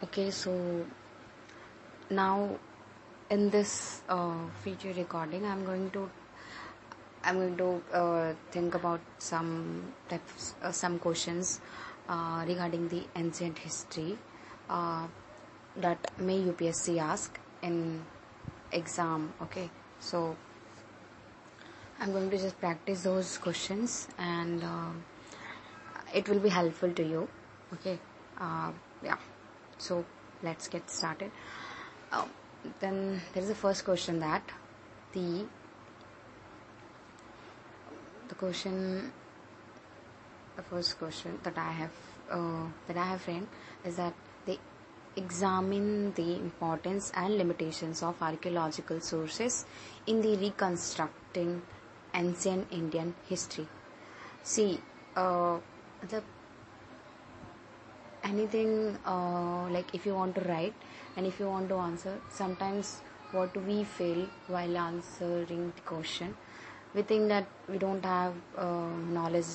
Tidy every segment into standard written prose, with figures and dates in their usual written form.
Okay, so now in this feature recording, I'm going to think about some questions regarding the ancient history uh, that may UPSC ask in exam. Okay, so I'm going to just practice those questions and it will be helpful to you. Okay, yeah. So let's get started. Uh, then there is the first question that the the question the first question that I have framed is that they examine the importance and limitations of archaeological sources in the reconstructing ancient Indian history. See, the anything like if you want to write and if you want to answer, sometimes what we fail while answering the question, we think that we don't have knowledge,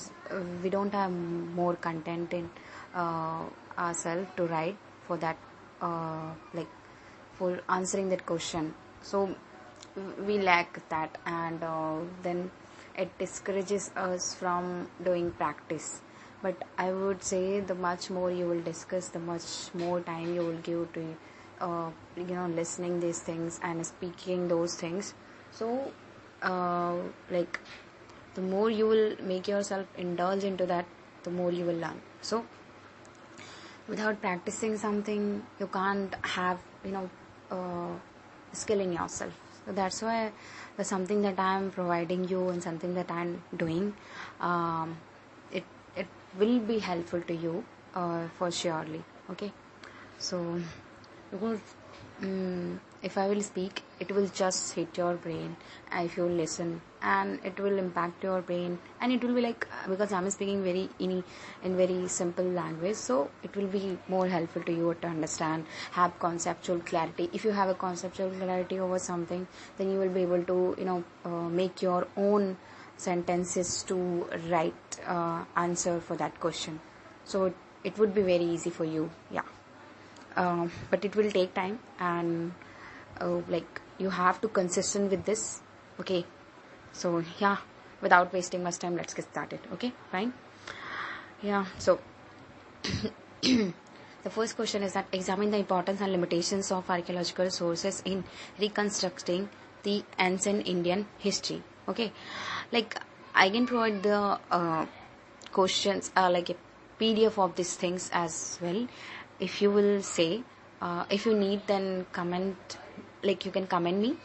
we don't have more content in uh, ourselves to write for that, like for answering that question. So we lack that, and then it discourages us from doing practice. But I would say the much more you will discuss, the much more time you will give to listening these things and speaking those things. So like the more you will make yourself indulge into that, the more you will learn. So without practicing something, you can't have skill in yourself. So that's why the something that I'm providing you and something that I'm doing, it it will be helpful to you for surely. Okay, so because if I will speak, it will just hit your brain if you listen, and it will impact your brain, and it will be like, because I'm speaking very in very simple language, so it will be more helpful to you to understand, have conceptual clarity. If you have a conceptual clarity over something, then you will be able to make your own sentences to write answer for that question. So it would be very easy for you. Yeah. But it will take time, and like you have to consistent with this. Okay, so yeah, without wasting much time, let's get started. Okay, fine. Yeah, so the first question is that examine the importance and limitations of archaeological sources in reconstructing the ancient Indian history. Okay, like I can provide the questions like a PDF of these things as well. If you will say, if you need, then comment, like you can comment me,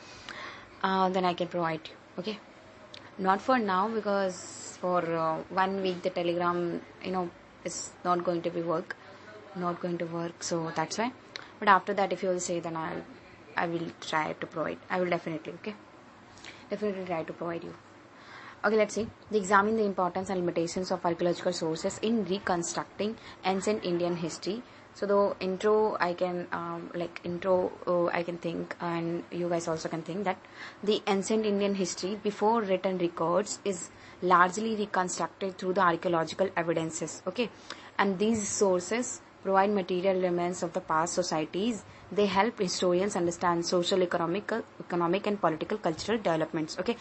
then I can provide you. Okay, not for now, because for 1 week the Telegram is not going to work, so that's why. But after that, if you will say, then I will try to provide. I will definitely, okay, definitely try to provide you. Okay, let's see. Examine the importance and limitations of archaeological sources in reconstructing ancient Indian history. So the intro, I can I can think, and you guys also can think, that the ancient Indian history before written records is largely reconstructed through the archaeological evidences. Okay, and these sources provide material remains of the past societies. They help historians understand social, economic and political cultural developments. Okay,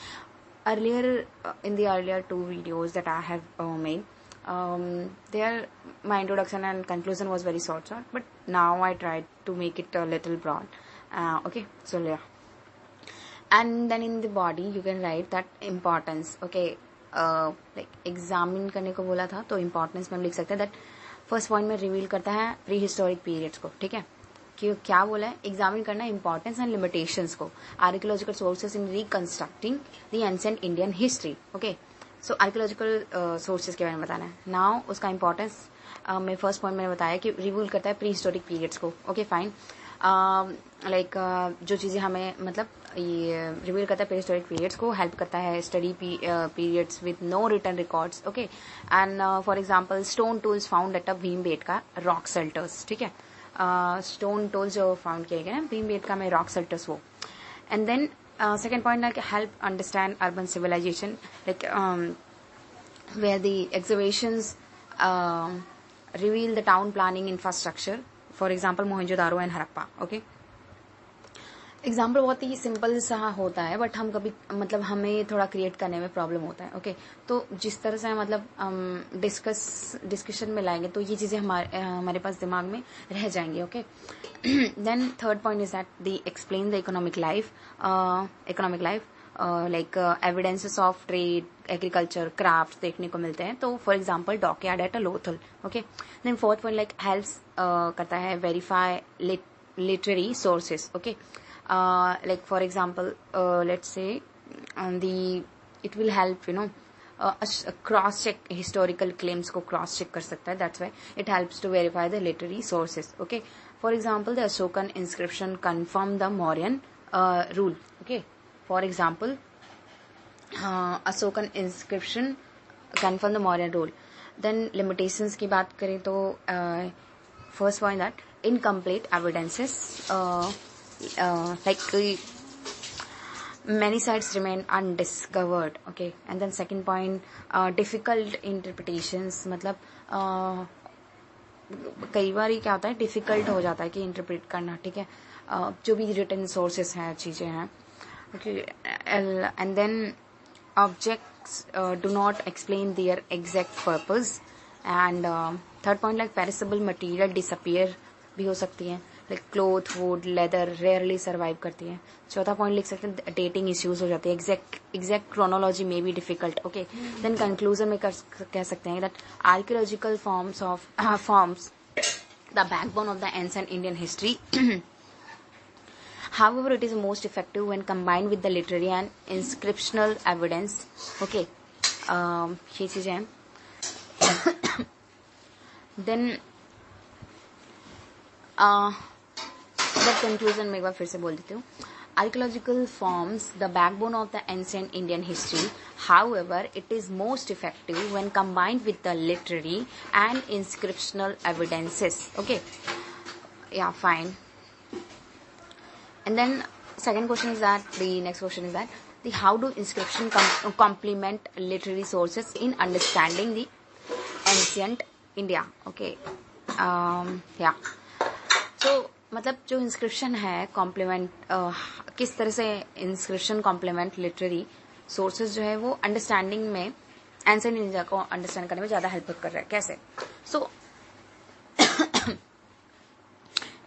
earlier in the earlier two videos that I have made, there my introduction and conclusion was very short, but now I tried to make it a little broad. Okay, so yeah, and then in the body you can write that importance. Okay, like examine करने को बोला था, तो importance में हम लिख सकते हैं दैट फर्स्ट पॉइंट में रिवील करता है प्री हिस्टोरिक पीरियड्स को. ठीक है, कि क्या बोला है, एग्जामिन करना इंपॉर्टेंस एंड लिमिटेशंस को, archaeological sources in reconstructing the ancient Indian history. Okay, so archaeological sources के बारे में बताना है. नाउ उसका इंपॉर्टेंस मैं फर्स्ट पॉइंट मैंने बताया कि रिवील करता है प्री हिस्टोरिक पीरियड्स को. Okay, fine. लाइक जो चीज़ें हमें मतलब ये रिवील करता है प्री हिस्टोरिक पीरियड्स को, हेल्प करता है study periods with no return records. Okay, and for example stone tools found at a Bhimbetka rock shelters. ठीक है, स्टोन टूल्स जो फाउंड किए गए ना भीमबेटका में रॉक शेल्टर्स, वो. And then second point like help understand urban civilization, like where the excavations reveal the town planning infrastructure for example Mohenjodaro and Harappa. Okay, example बहुत ही सिंपल सा होता है, बट हम कभी मतलब हमें थोड़ा क्रिएट करने में प्रॉब्लम होता है. ओके, तो जिस तरह से मतलब डिस्कशन में लाएंगे तो ये चीज़ें हमारे पास दिमाग में रह जाएंगी. Okay, then third point is that the explain the economic life like evidences of trade, agriculture, craft देखने को मिलते हैं. तो for example dockyard at a Lothal. Okay, then fourth point like helps करता है verify literary sources. Okay, like for example let's say it will help cross check historical claims को cross check कर सकता है. That's why it helps to verify the literary sources. Okay, for example the Ashokan inscription confirm the Mauryan rule. Okay, for example Ashokan inscription confirm the Mauryan rule. Then limitations की बात करें तो first point that incomplete evidences like many sites remain undiscovered. Okay, and then second point difficult interpretations. मतलब कई बार क्या होता है, difficult हो जाता है कि इंटरप्रेट करना. ठीक है, जो भी रिटन सोर्सेस हैं, चीजें हैं. Okay, and then objects do not explain their exact purpose. And third point like perishable material disappear भी हो सकती है, like cloth, wood, leather rarely survive करती है. चौथा पॉइंट लिख सकते हैं डेटिंग इश्यूज हो जाती है, एग्जैक्ट क्रोनोलॉजी में भी डिफिकल्ट. ओके, देन कंक्लूजन में कह सकते हैं that archaeological forms the backbone of the ancient Indian history. However, it is most effective when combined with the literary and inscriptional evidence. Okay, ये चीजें हैं. Then कंक्लूजन में एक बार फिर से बोल देती हूँ. Archaeological forms the backbone of the ancient Indian history. However, it is most effective when combined with the literary and inscriptional evidences. Okay, yeah, fine. And then second question is that the next question is that the how do inscription complement literary sources in understanding the ancient India. Okay, yeah. So मतलब जो inscription है complement किस तरह से inscription complement literary sources जो है वो understanding में एंशिएंट इंडिया को अंडरस्टैंड करने में ज्यादा हेल्प कर रहा है. कैसे? सो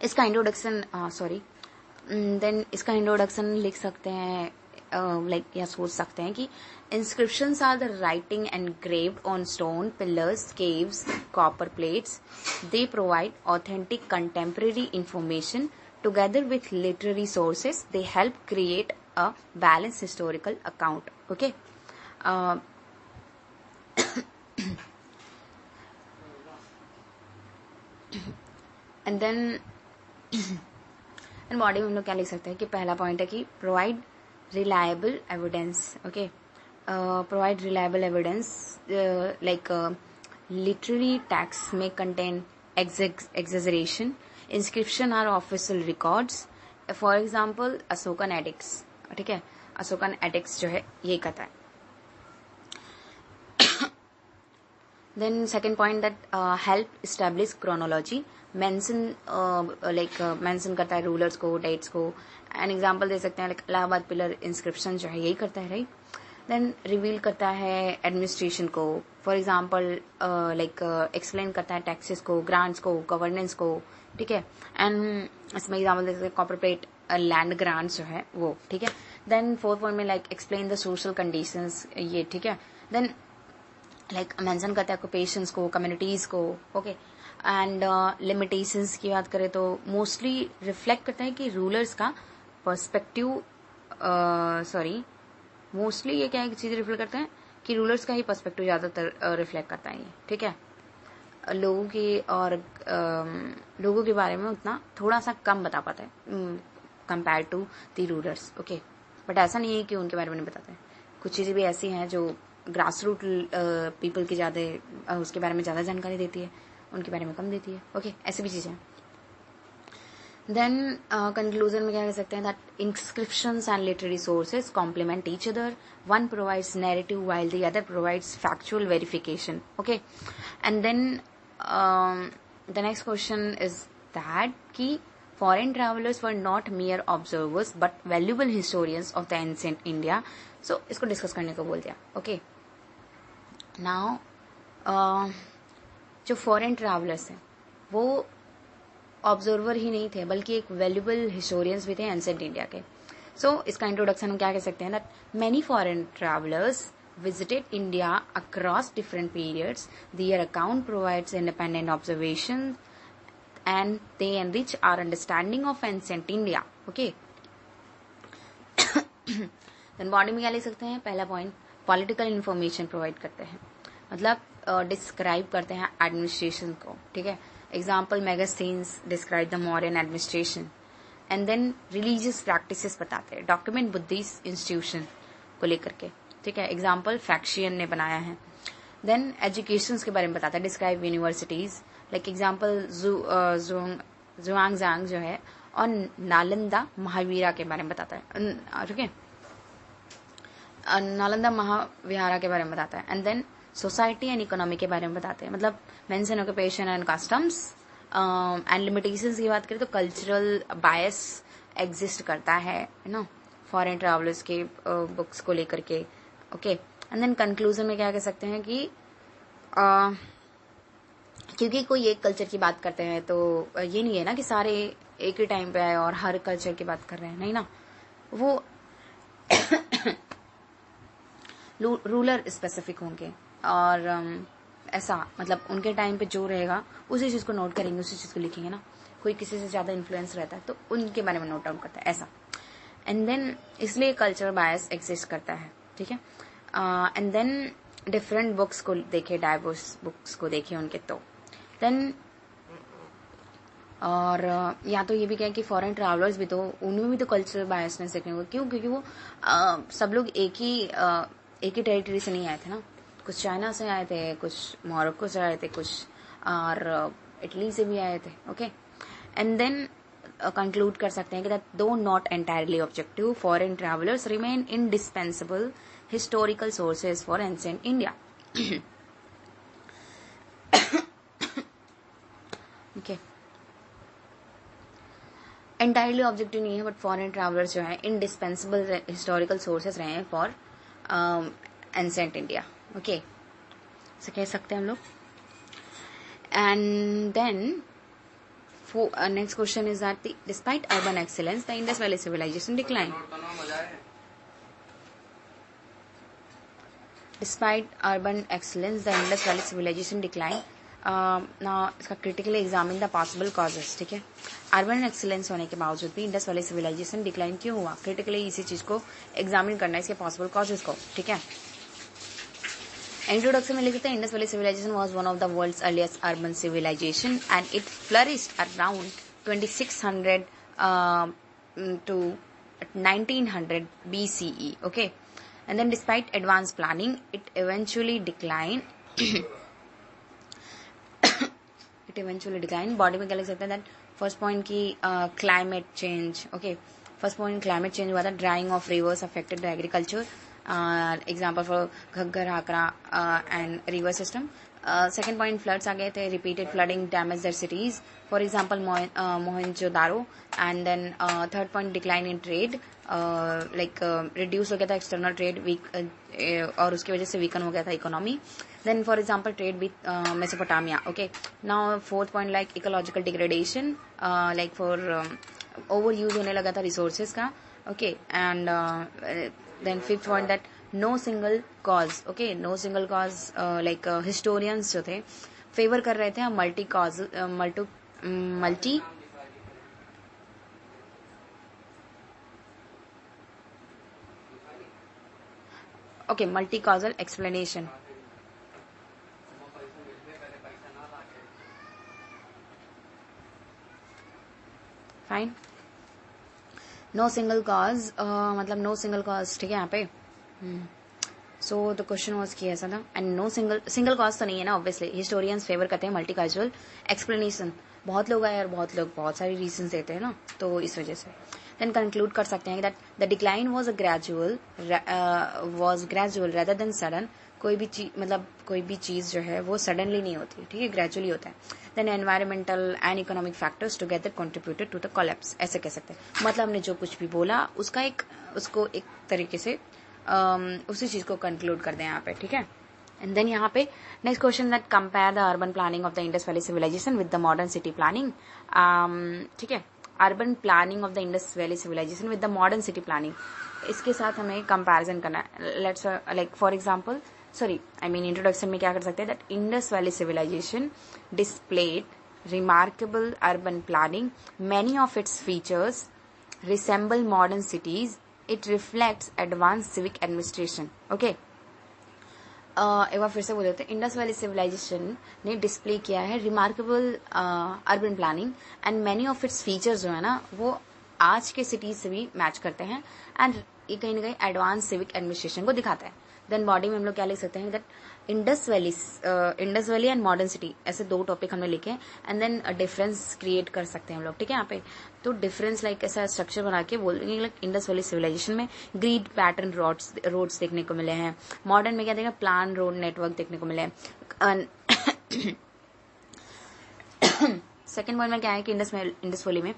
इसका इंट्रोडक्शन देन इसका इंट्रोडक्शन लिख सकते हैं लाइक या सोच सकते हैं कि inscriptions are the writing engraved on stone, pillars, caves, copper plates. They provide authentic contemporary information. Together with literary sources, they help create a balanced historical account. Okay. And then body में हम लोग क्या लिख सकते हैं कि पहला point है कि provide reliable evidence. Okay, provide reliable evidence like literary texts may contain exaggeration. Inscription are official records. For example, Ashokan edicts. ठीक है, Ashokan edicts जो है ये कहता है. Then second point that help establish chronology. Mention mention करता है rulers को, dates को. An example दे सकते हैं like इलाहाबाद पिलर inscription जो है यही करता है, right? देन रिवील करता है एडमिनिस्ट्रेशन को. फॉर एग्जाम्पल लाइक एक्सप्लेन करता है टैक्सेस को, ग्रांट्स को, गवर्नेंस को. ठीक है, एंड इसमें एग्जाम्पल दे सकते हैं कॉर्पोरेट लैंड ग्रांट्स जो है वो. ठीक है, देन फोर्थ पॉइंट में like explain the social conditions ये. ठीक है, देन लाइक मेंशन करता है ऑक्यूपेशंस को, कम्युनिटीज को. ओके, एंड लिमिटेशंस की बात करें तो मोस्टली रिफ्लेक्ट करता है कि रूलर्स का पर्सपेक्टिव मोस्टली ये क्या है चीजें रिफ्लेक्ट करते हैं कि रूलर्स का ही पर्सपेक्टिव ज्यादातर रिफ्लेक्ट करता है ये. ठीक है, लोगों की और लोगों के बारे में उतना थोड़ा सा कम बता पाता है compare to the rulers. Okay, but ऐसा नहीं है कि उनके बारे में नहीं बताते. कुछ चीजें भी ऐसी हैं जो ग्रास रूट पीपल की ज्यादा उसके बारे में ज्यादा जानकारी देती है, उनके बारे में कम देती है. ओके, ऐसी भी चीजें हैं. देन कंक्लूजन में क्या कह सकते हैं that inscriptions and literary sources complement each other. One provides narrative while the other provides factual verification. Okay, and then the next question is that कि foreign travelers were not mere observers but valuable historians of the ancient India. So इसको discuss करने को बोल दिया. Okay, now जो foreign travellers हैं वो observer ही नहीं थे बल्कि एक वैल्यूबल हिस्टोरियंस भी थे एंसेंट इंडिया के. सो इसका इंट्रोडक्शन हम क्या कह सकते हैं, that many foreign travellers visited India across different periods. Their account provides independent observation and they enrich our understanding of ancient India. Okay. Then body में क्या ले सकते हैं, पहला पॉइंट पॉलिटिकल इंफॉर्मेशन प्रोवाइड करते हैं, मतलब डिस्क्राइब करते हैं एडमिनिस्ट्रेशन को. ठीक है, example magazines describe the modern administration. And then religious practices बताते हैं, डॉक्यूमेंट बुद्धिस्ट इंस्टीट्यूशन को लेकर के. ठीक है, एग्जाम्पल फैक्शियन ने बनाया है. देन एजुकेशन के बारे में बताता है, डिस्क्राइब यूनिवर्सिटीज, लाइक एग्जाम्पल जुआंगजांग जो है, और नालंदा महावीरा के बारे में बताता है. ठीक है, नालंदा महाविहारा के बारे में बताता है. And then society and economy के बारे में बताते हैं, मतलब mention occupation and customs and limitations की बात करें तो कल्चरल बायस एग्जिस्ट करता है ना फॉरेन ट्रैवलर्स के बुक्स को लेकर के. ओके, एंड देन कंक्लूजन में क्या कह सकते हैं कि क्योंकि कोई एक कल्चर की बात करते हैं तो ये नहीं है ना कि सारे एक ही टाइम पे आए और हर कल्चर की बात कर रहे हैं, नहीं ना. वो रूलर स्पेसिफिक होंगे और ऐसा, मतलब उनके टाइम पे जो रहेगा उसी चीज को नोट करेंगे, उसी चीज को लिखेंगे ना. कोई किसी से ज्यादा इन्फ्लुएंस रहता है तो उनके बारे में नोट डाउन करता है, ऐसा. एंड देन इसलिए कल्चर बायस एग्जिस्ट करता है. ठीक है, एंड देन डिफरेंट बुक्स को देखे, डाइवर्स बुक्स को देखे उनके, तो देन और या तो ये भी कहें कि फॉरेन ट्रैवलर्स भी तो उनमें भी तो कल्चरल बायसनेस देखने को. क्यों? क्योंकि वो सब लोग एक ही टेरिटरी से नहीं आए थे ना. कुछ चाइना से आए थे, कुछ मोरक्को से आए थे, कुछ और इटली से भी आए थे. ओके, एंड देन कंक्लूड कर सकते हैं कि दैट दो not entirely objective, foreign travellers remain indispensable historical sources for ancient India. Okay. Entirely objective नहीं है बट फॉरेन ट्रैवलर्स जो है इंडिस्पेंसिबल हिस्टोरिकल सोर्सेज रहे हैं फॉर एंसेंट इंडिया. ओके, ऐसे कह सकते हैं हम लोग. And then next question is that despite urban excellence the Indus valley civilization decline. Despite urban excellence, the Indus Valley civilization declined. Now, इसका critically examine the possible causes. ठीक है, urban excellence होने के बावजूद भी इंडस वैली सिविलाइजेशन डिक्लाइन क्यों हुआ, critically इसी चीज को एग्जामिन करना है, इसके पॉसिबल कॉजेज को. ठीक है, इंट्रोडक्शन में लिखते हैं Indus valley civilization was one of the world's earliest urban civilization and it flourished around 2600 to 1900 BCE. Okay. And then despite advanced planning it eventually declined. Body में क्या लिख सकते हैं, दैट फर्स्ट पॉइंट की climate change. Okay, first point climate change हुआ था, drying of rivers affected the agriculture, example for Ghaggar, Hakra and river system. Second point floods आ गए थे, repeated flooding damage their cities, for example Mohenjodaro. And then third point decline in trade, like reduce हो गया था external trade, week और उसकी वजह से वीकन हो गया था economy. Then for example trade with Mesopotamia. Okay, now fourth point like ecological degradation, like for over use होने लगा था रिसोर्सेज का. Okay, and then fifth point that no single cause. Okay, no single cause, like historians जो थे favour कर रहे थे multi cause, multi okay multi causal explanation. Fine, no single cause मतलब नो सिंगल कॉज. ठीक है, यहाँ पे सो द क्वेश्चन वाज कि ऐसा था, एंड नो सिंगल कॉज तो नहीं है ना. ऑब्वियसली हिस्टोरियंस फेवर करते हैं मल्टी कल्चरल एक्सप्लेनेशन. बहुत लोग आए और बहुत लोग बहुत सारी रीजन देते हैं ना, तो इस वजह से. देन कंक्लूड कर सकते हैं that the decline was gradual rather than sudden, कोई भी चीज मतलब कोई भी चीज जो है वो सडनली नहीं होती, ठीक है, ग्रेजुअली होता है. Then environmental and economic factors together contributed to the collapse, ऐसे कह सकते हैं. मतलब हमने जो कुछ भी बोला उसको एक तरीके से उसी चीज को कंक्लूड कर दें यहाँ पे, ठीक है. एंड देन यहाँ पे next question that compare the urban planning of the Indus valley civilization with the modern city planning. ठीक है, urban planning of the Indus valley civilization with the modern city planning, इसके साथ हमें comparison करना है. Let's like for example introduction में क्या कर सकते हैं that Indus valley civilization displayed remarkable urban planning, many of its features resemble modern cities, it reflects advance civic administration. Okay, एक बार फिर से बोल देते हैं. इंडस वैली सिविलाइजेशन ने डिस्प्ले किया है remarkable urban planning and many of its features जो है ना वो आज के सिटीज से भी मैच करते हैं एंड ये कहीं ना कहीं एडवांस सिविक एडमिनिस्ट्रेशन को दिखाता है. देन बॉडी में हम लोग क्या लिख सकते हैं that Indus valley and modern city, ऐसे दो टॉपिक हमने लिखे एंड देन डिफरेंस क्रिएट कर सकते हैं हम लोग, ठीक है. यहाँ पे तो डिफरेंस लाइक ऐसा स्ट्रक्चर बना के बोल देंगे लाइक इंडस वैली सिविलाइजेशन में ग्रीड पैटर्न रोड्स देखने को मिले हैं, मॉडर्न में क्या देखेंगे प्लान रोड नेटवर्क देखने को मिले हैं. सेकेंड पॉइंट में क्या है कि इंडस वैली में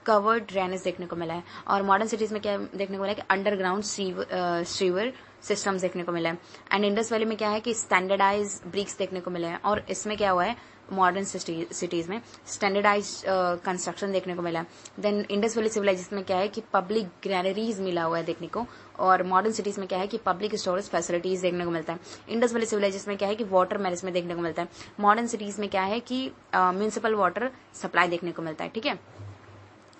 कवर्ड ड्रेनेज देखने को मिला है और मॉडर्न सिटीज में क्या देखने को मिला है कि अंडरग्राउंड सीवर सिस्टम्स देखने को मिला है. एंड इंडस वैली में क्या है कि स्टैंडर्डाइज ब्रिक्स देखने को मिले हैं और इसमें क्या हुआ है मॉडर्न सिटीज में स्टैंडर्डाइज कंस्ट्रक्शन देखने को मिला है. देन इंडस वैली सिविलाइजेशन में क्या है कि पब्लिक ग्रैनरीज मिला हुआ है देखने को और मॉडर्न सिटीज में क्या है कि पब्लिक स्टोरेज फैसिलिटीज देखने को मिलता है. इंडस वैली सिविलाइजेशन में क्या है कि वाटर मैनेजमेंट देखने को मिलता है. मॉडर्न सिटीज में क्या है कि म्यूनिसिपल वाटर सप्लाई देखने को मिलता है, ठीक है.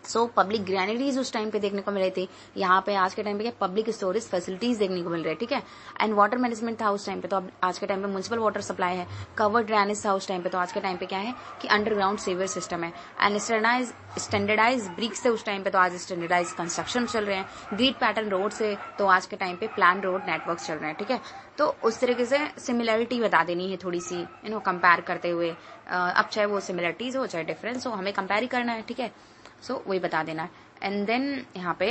सो पब्लिक ग्रैनरीज उस टाइम पे देखने को मिले थे, यहाँ पे आज के टाइम पे क्या पब्लिक स्टोरेज फैसिलिटीज देखने को मिल रहे हैं, ठीक है. एंड वाटर मैनेजमेंट था उस टाइम पे, तो अब आज के टाइम पे म्यूनिसिपल वाटर सप्लाई है. कवर्ड ड्रेनेज था उस टाइम पे, तो आज के टाइम पे क्या है कि अंडरग्राउंड सीवर सिस्टम है. एंड स्टैंडर्डाइज ब्रिक्स थे उस टाइम पे, तो आज स्टैंडर्डाइज कंस्ट्रक्शन चल रहे हैं. ग्रिड पैटर्न रोड से तो आज के टाइम पे प्लान रोड नेटवर्क चल रहे हैं, ठीक है. तो उस तरीके से सिमिलरिटी बता देनी है थोड़ी सी कंपेयर करते हुए. अब चाहे वो सिमिलरिटीज हो चाहे डिफरेंस हो, हमें कंपेयर ही करना है, ठीक है. सो वही बता देना. एंड देन यहाँ पे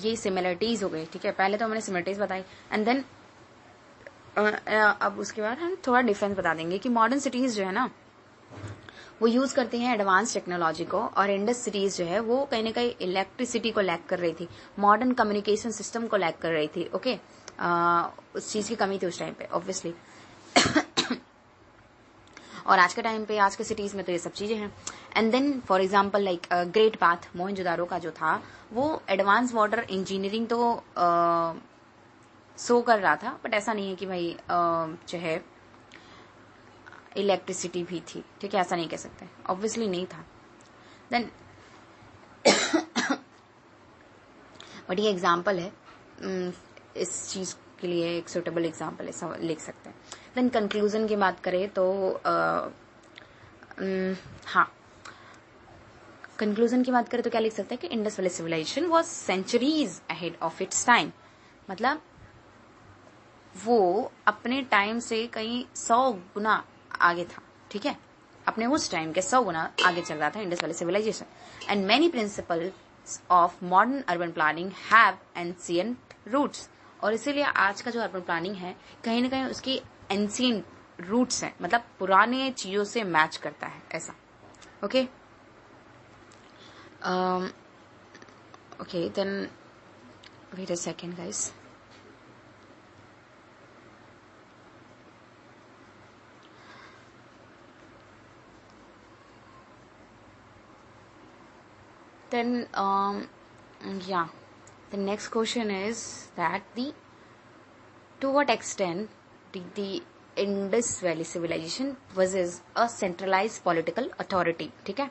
ये सिमिलरिटीज हो गई, ठीक है. पहले तो हमने सिमिलरिटीज बताई एंड देन अब उसके बाद हम थोड़ा डिफरेंस बता देंगे कि मॉडर्न सिटीज जो है ना वो यूज करते हैं एडवांस टेक्नोलॉजी को और इंडस सिटीज जो है वो कहीं ना कहीं इलेक्ट्रिसिटी को लैक कर रही थी, मॉडर्न कम्युनिकेशन सिस्टम को लैक कर रही थी. ओके, उस चीज की कमी थी उस टाइम पे ऑब्वियसली. और आज के टाइम पे आज के सिटीज में तो ये सब चीजें हैं. And then for example like great bath Mohenjodaro का जो था वो एडवांस वाटर इंजीनियरिंग तो शो कर रहा था, बट ऐसा नहीं है कि भाई जो है इलेक्ट्रिसिटी भी थी, ठीक है, ऐसा नहीं कह सकते, ऑब्वियसली नहीं था. देन बट ये एग्जाम्पल है, इस चीज के लिए एक सुटेबल एग्जाम्पल ऐसा लिख सकते हैं. देन कंक्लूजन की बात करें तो हाँ, कंक्लूजन की बात करें तो क्या लिख सकते हैं कि Indus valley civilization was centuries ahead of its time. मतलब वो अपने टाइम से कहीं 100 गुना आगे था, ठीक है, अपने उस टाइम के 100 गुना आगे चल रहा था Indus valley civilization. And many principles of modern urban planning have ancient roots. और इसीलिए आज का जो अर्बन प्लानिंग है कहीं ना कहीं उसकी एंशिएंट रूट्स हैं, मतलब पुराने चीजों से मैच करता है ऐसा. Okay okay, then wait a second guys. Then, yeah, the next question is that to what extent did the Indus Valley civilization versus a centralized political authority, ठीक है,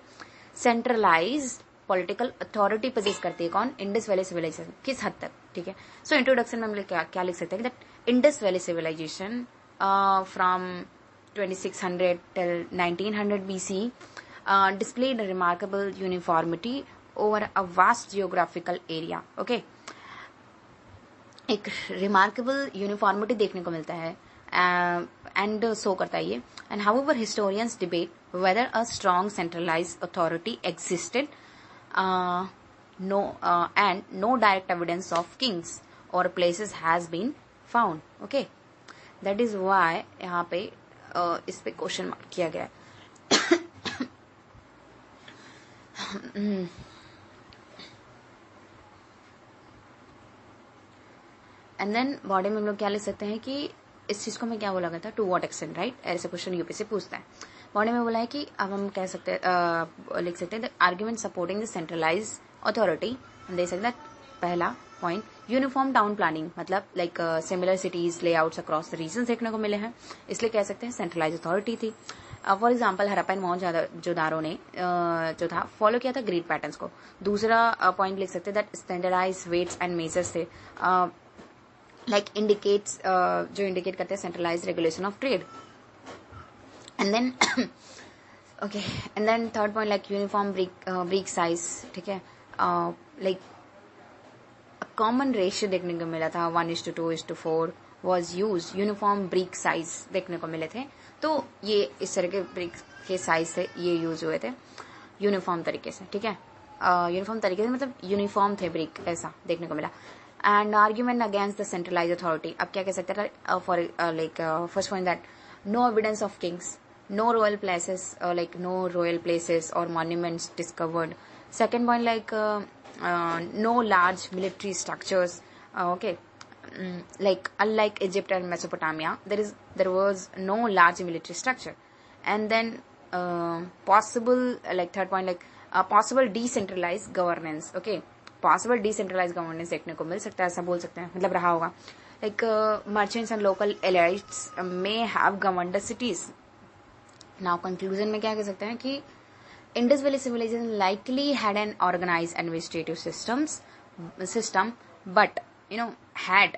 centralized political authority possess करती है कौन, Indus valley civilisation, किस हद तक, ठीक है. सो इंट्रोडक्शन में हम लोग क्या लिख सकते हैं that Indus valley civilization from 2600 till 1900 BC displayed a remarkable uniformity over a vast geographical area. Okay, एक रिमार्केबल यूनिफॉर्मिटी देखने को मिलता है एंड शो करता है ये. And however historians debate weather a strong centralised authority existed, no direct evidence of kings or places has been found. Okay, that is why यहाँ पे इस पे क्वेश्चन मार्क किया गया है. एंड देन बॉडी में हम लोग क्या लिख सकते हैं कि इस चीज को मैं क्या बोला गया था, टू व्हाट एक्सटेंट, राइट. ऐसे क्वेश्चन यूपीएससी पूछता है. बॉडी में बोला है कि अब हम कह सकते हैं लिख सकते हैं argument supporting the centralise authority. हम देख सकते हैं पहला पॉइंट यूनिफॉर्म टाउन प्लानिंग, मतलब like similar cities layouts across the region देखने को मिले हैं, इसलिए कह सकते हैं सेंट्रलाइज अथॉरिटी थी. For example Harappa and Mohenjodaro ने जो था फॉलो किया था ग्रिड पैटर्न्स को. दूसरा पॉइंट लिख सकते हैं that standardize weights and measures थे, लाइक इंडिकेट्स जो इंडिकेट करते हैं centralize regulation of trade. And then okay, and then third point like uniform brick size. ठीक है, लाइक कॉमन रेशियो देखने को मिला था 1:2:4 was use. Uniform brick size देखने को मिले थे, तो ये इस तरह के ब्रिक के साइज से ये यूज हुए थे यूनिफॉर्म तरीके से. ठीक है, यूनिफॉर्म तरीके से मतलब यूनिफॉर्म थे ब्रिक, ऐसा देखने को मिला. And argument against the centralise authority. अब क्या कह सकते हैं for like first point that no evidence of kings, no royal places like no royal places और monuments discovered. Second point like no large military structures. Okay, like unlike Egypt and Mesopotamia, there was no large military structure. And then possible like third point like possible decentralized governance. Okay, possible decentralized governance देखने को मिल सकता है, ऐसा बोल सकते हैं, मतलब रहा होगा. Like merchants and local elites may have governed the cities. Now conclusion में क्या कह सकते हैं कि Indus Valley civilization likely had an organized administrative system, but had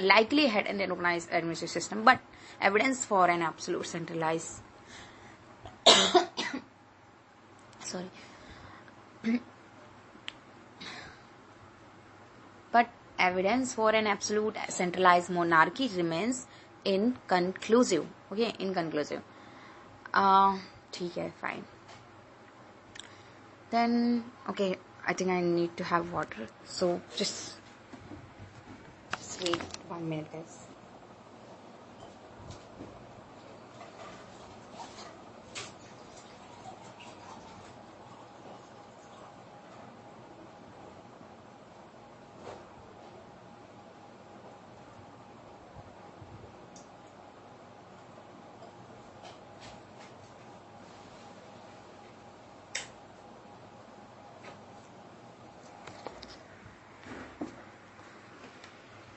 likely had an organized administrative system, but evidence for an absolute centralized but evidence for an absolute centralized monarchy remains inconclusive. Okay, inconclusive. ठीक है, fine. Then okay, I think I need to have water, so just wait 1 minute, guys.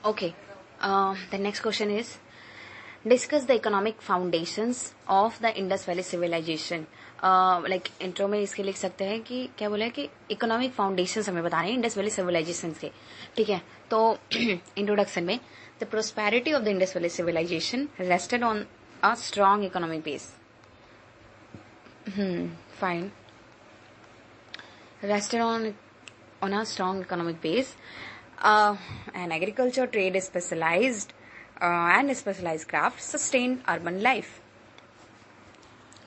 Okay, the next question is discuss the economic foundations of the Indus Valley civilization. Like intro में इसके लिख सकते हैं कि क्या बोला है कि इकोनॉमिक फाउंडेशंस हमें बता रहे हैं इंडस वैली सिविलाइजेशन के. ठीक है, तो इंट्रोडक्शन में the prosperity of the Indus valley civilization rested on a strong economic base. Fine, rested on a strong economic base. And agriculture, trade, specialized and specialized craft sustained urban life.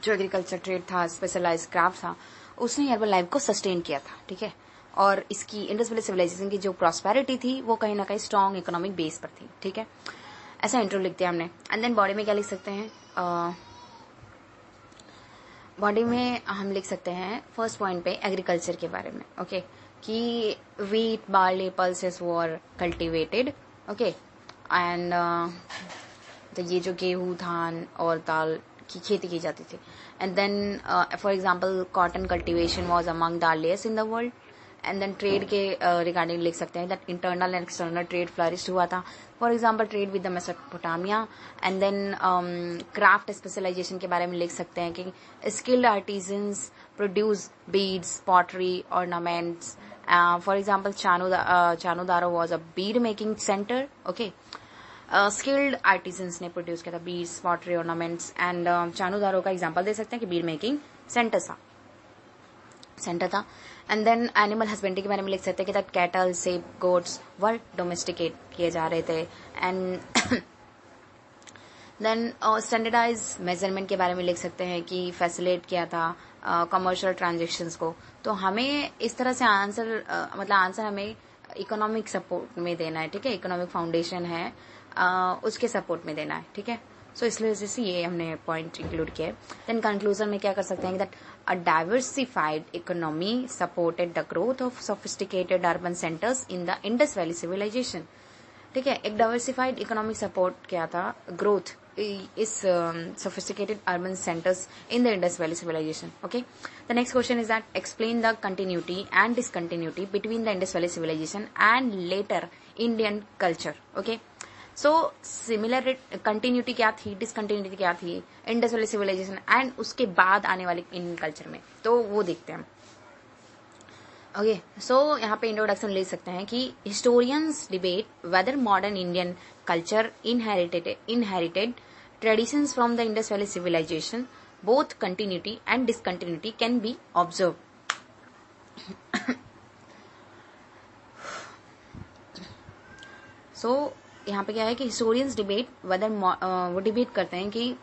जो agriculture trade था, specialised craft था, उसने urban life को sustain किया था. ठीक है, और इसकी इंडस वैली सिविलाइजेशन की जो प्रॉस्पेरिटी थी वो कहीं ना कहीं स्ट्रॉन्ग इकोनॉमिक बेस पर थी. ठीक है, ऐसा इंट्रो लिख दिया हमने. एंड देन बॉडी में क्या लिख सकते हैं, बॉडी में हम लिख सकते हैं फर्स्ट पॉइंट पे एग्रीकल्चर के बारे में. ओके, कि wheat, barley, pulses were cultivated. Okay, and तो ये जो गेहूं, धान और दाल की खेती की जाती थी. And then for example cotton cultivation was among the earliest in the world. And then trade के रिगार्डिंग लिख सकते हैं that internal and external trade flourish हुआ था. For example trade with the Mesopotamia. And then craft specialisation के बारे में लिख सकते हैं कि skilled artisans produce beads, pottery, ornaments. For example Chanhudaro was a bead making centre. Okay, skilled artisans ने प्रोड्यूस किया था बीड्स, पॉटरी, ऑर्नामेंट्स. एंड चानुदारो का एग्जांपल दे सकते हैं कि बीड मेकिंग सेंटर था. एंड देन एनिमल हस्बेंड्री के बारे में लिख सकते हैं कि that cattle, shape, goats were domesticate किए जा रहे थे. एंड देन स्टैंडर्डाइज मेजरमेंट के बारे में लिख सकते हैं कि फैसिलिटेट किया था कमर्शियल ट्रांजेक्शन्स को. तो हमें इस तरह से आंसर हमें इकोनॉमिक सपोर्ट में देना है. ठीक है, इकोनॉमिक फाउंडेशन है उसके सपोर्ट में देना है, ठीक है। सो इसलिए वजह से ये हमने पॉइंट इंक्लूड किया है। देन कंक्लूजन में क्या कर सकते हैं that a diversified economy supported the growth of sophisticated urban centres in the Indus valley civilization, ठीक है। एक डाइवर्सिफाइड इकोनॉमिक सपोर्ट क्या था, ग्रोथ इस sophisticated urban centers in the Indus Valley civilization. Okay, the next question is that explain the continuity and discontinuity between the Indus Valley civilization and later Indian culture. Okay, so similar continuity क्या थी, discontinuity क्या थी Indus Valley civilization and उसके बाद आने वाले Indian culture में, तो वो देखते हैं। ओके, सो यहाँ पे इंट्रोडक्शन ले सकते हैं कि historians debate whether modern Indian culture inherited traditions from the Indus valley civilisation, both continuity and discontinuity can be observe. So यहाँ पे क्या है कि हिस्टोरियंस डिबेट वेदर वो डिबेट करते हैं कि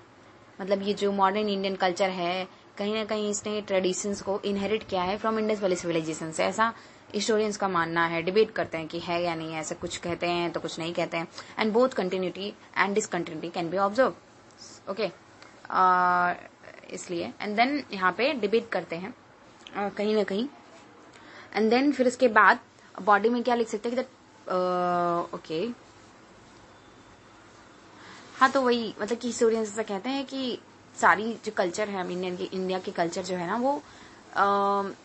मतलब ये जो मॉडर्न इंडियन कल्चर है कहीं ना कहीं इसने ट्रेडिशंस को इनहेरिट किया है फ्रॉम इंडस वैली सिविलाइजेशन से, ऐसा हिस्टोरियंस का मानना है। डिबेट करते हैं कि है या नहीं है, ऐसा कुछ कहते हैं तो कुछ नहीं कहते हैं। And both continuity and discontinuity can be observe. Okay, इसलिए एंड देन यहाँ पे डिबेट करते हैं कहीं ना कहीं। एंड देन फिर उसके बाद बॉडी में क्या लिख सकते हैं कि ओके, हाँ तो वही मतलब कि हिस्टोरियंस ऐसा कहते हैं कि सारी जो कल्चर है इंडिया की कल्चर जो है ना वो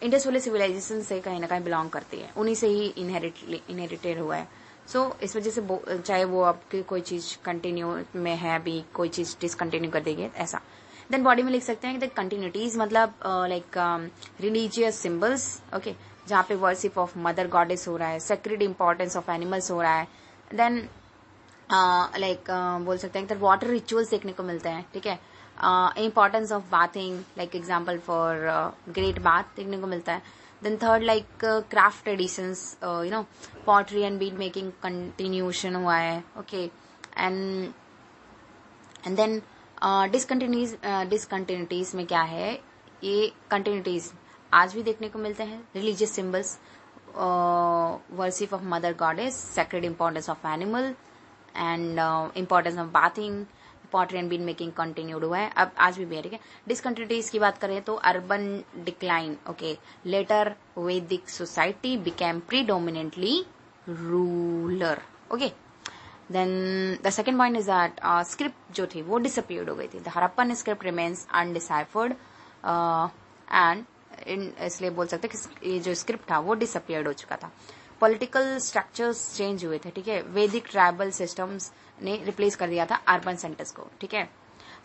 इंडस वैली सिविलाइजेशन से कहीं ना कहीं बिलोंग करती है, उन्हीं से ही इनहेरिटेड हुआ है। सो इस वजह से चाहे वो आपकी कोई चीज कंटिन्यू में है अभी, कोई चीज डिसकंटिन्यू कर देगी ऐसा। देन बॉडी में लिख सकते हैं कि कंटिन्यूटीज मतलब लाइक रिलीजियस सिंबल्स, ओके, जहाँ पे वर्शिप ऑफ मदर गॉडेस हो रहा है, सेक्रेड इंपॉर्टेंस ऑफ एनिमल्स हो रहा है। देन लाइक बोल सकते हैं कि वाटर रिचुअल्स देखने को मिलते हैं, ठीक है। Importance of bathing like example for great bath देखने को मिलता है। Then third like craft traditions, you know pottery and bead making continuation हुआ है, ओके। एंड देन डिसकंटिन्यूटीज में क्या है, ये कंटिन्यूटीज आज भी देखने को मिलते हैं। Religious symbols, worship of mother goddess, sacred importance of animal and importance of bathing, pottery and bead making continued हुआ है, अब आज भी है, ठीक है। डिसकंटिन्यूटीज की बात करें तो urban decline, okay, later Vedic society became predominantly rural, okay. Then the second point is that script जो थी वो डिसअपियर्ड हो गई थी। The Harappan script remains undeciphered and इसलिए बोल सकते हैं कि ये जो स्क्रिप्ट था वो डिसअपियर्ड हो चुका था। पॉलिटिकल स्ट्रक्चर्स चेंज हुए थे, ठीक है। वैदिक ट्राइबल सिस्टम्स ने रिप्लेस कर दिया था अर्बन सेंटर्स को, ठीक है।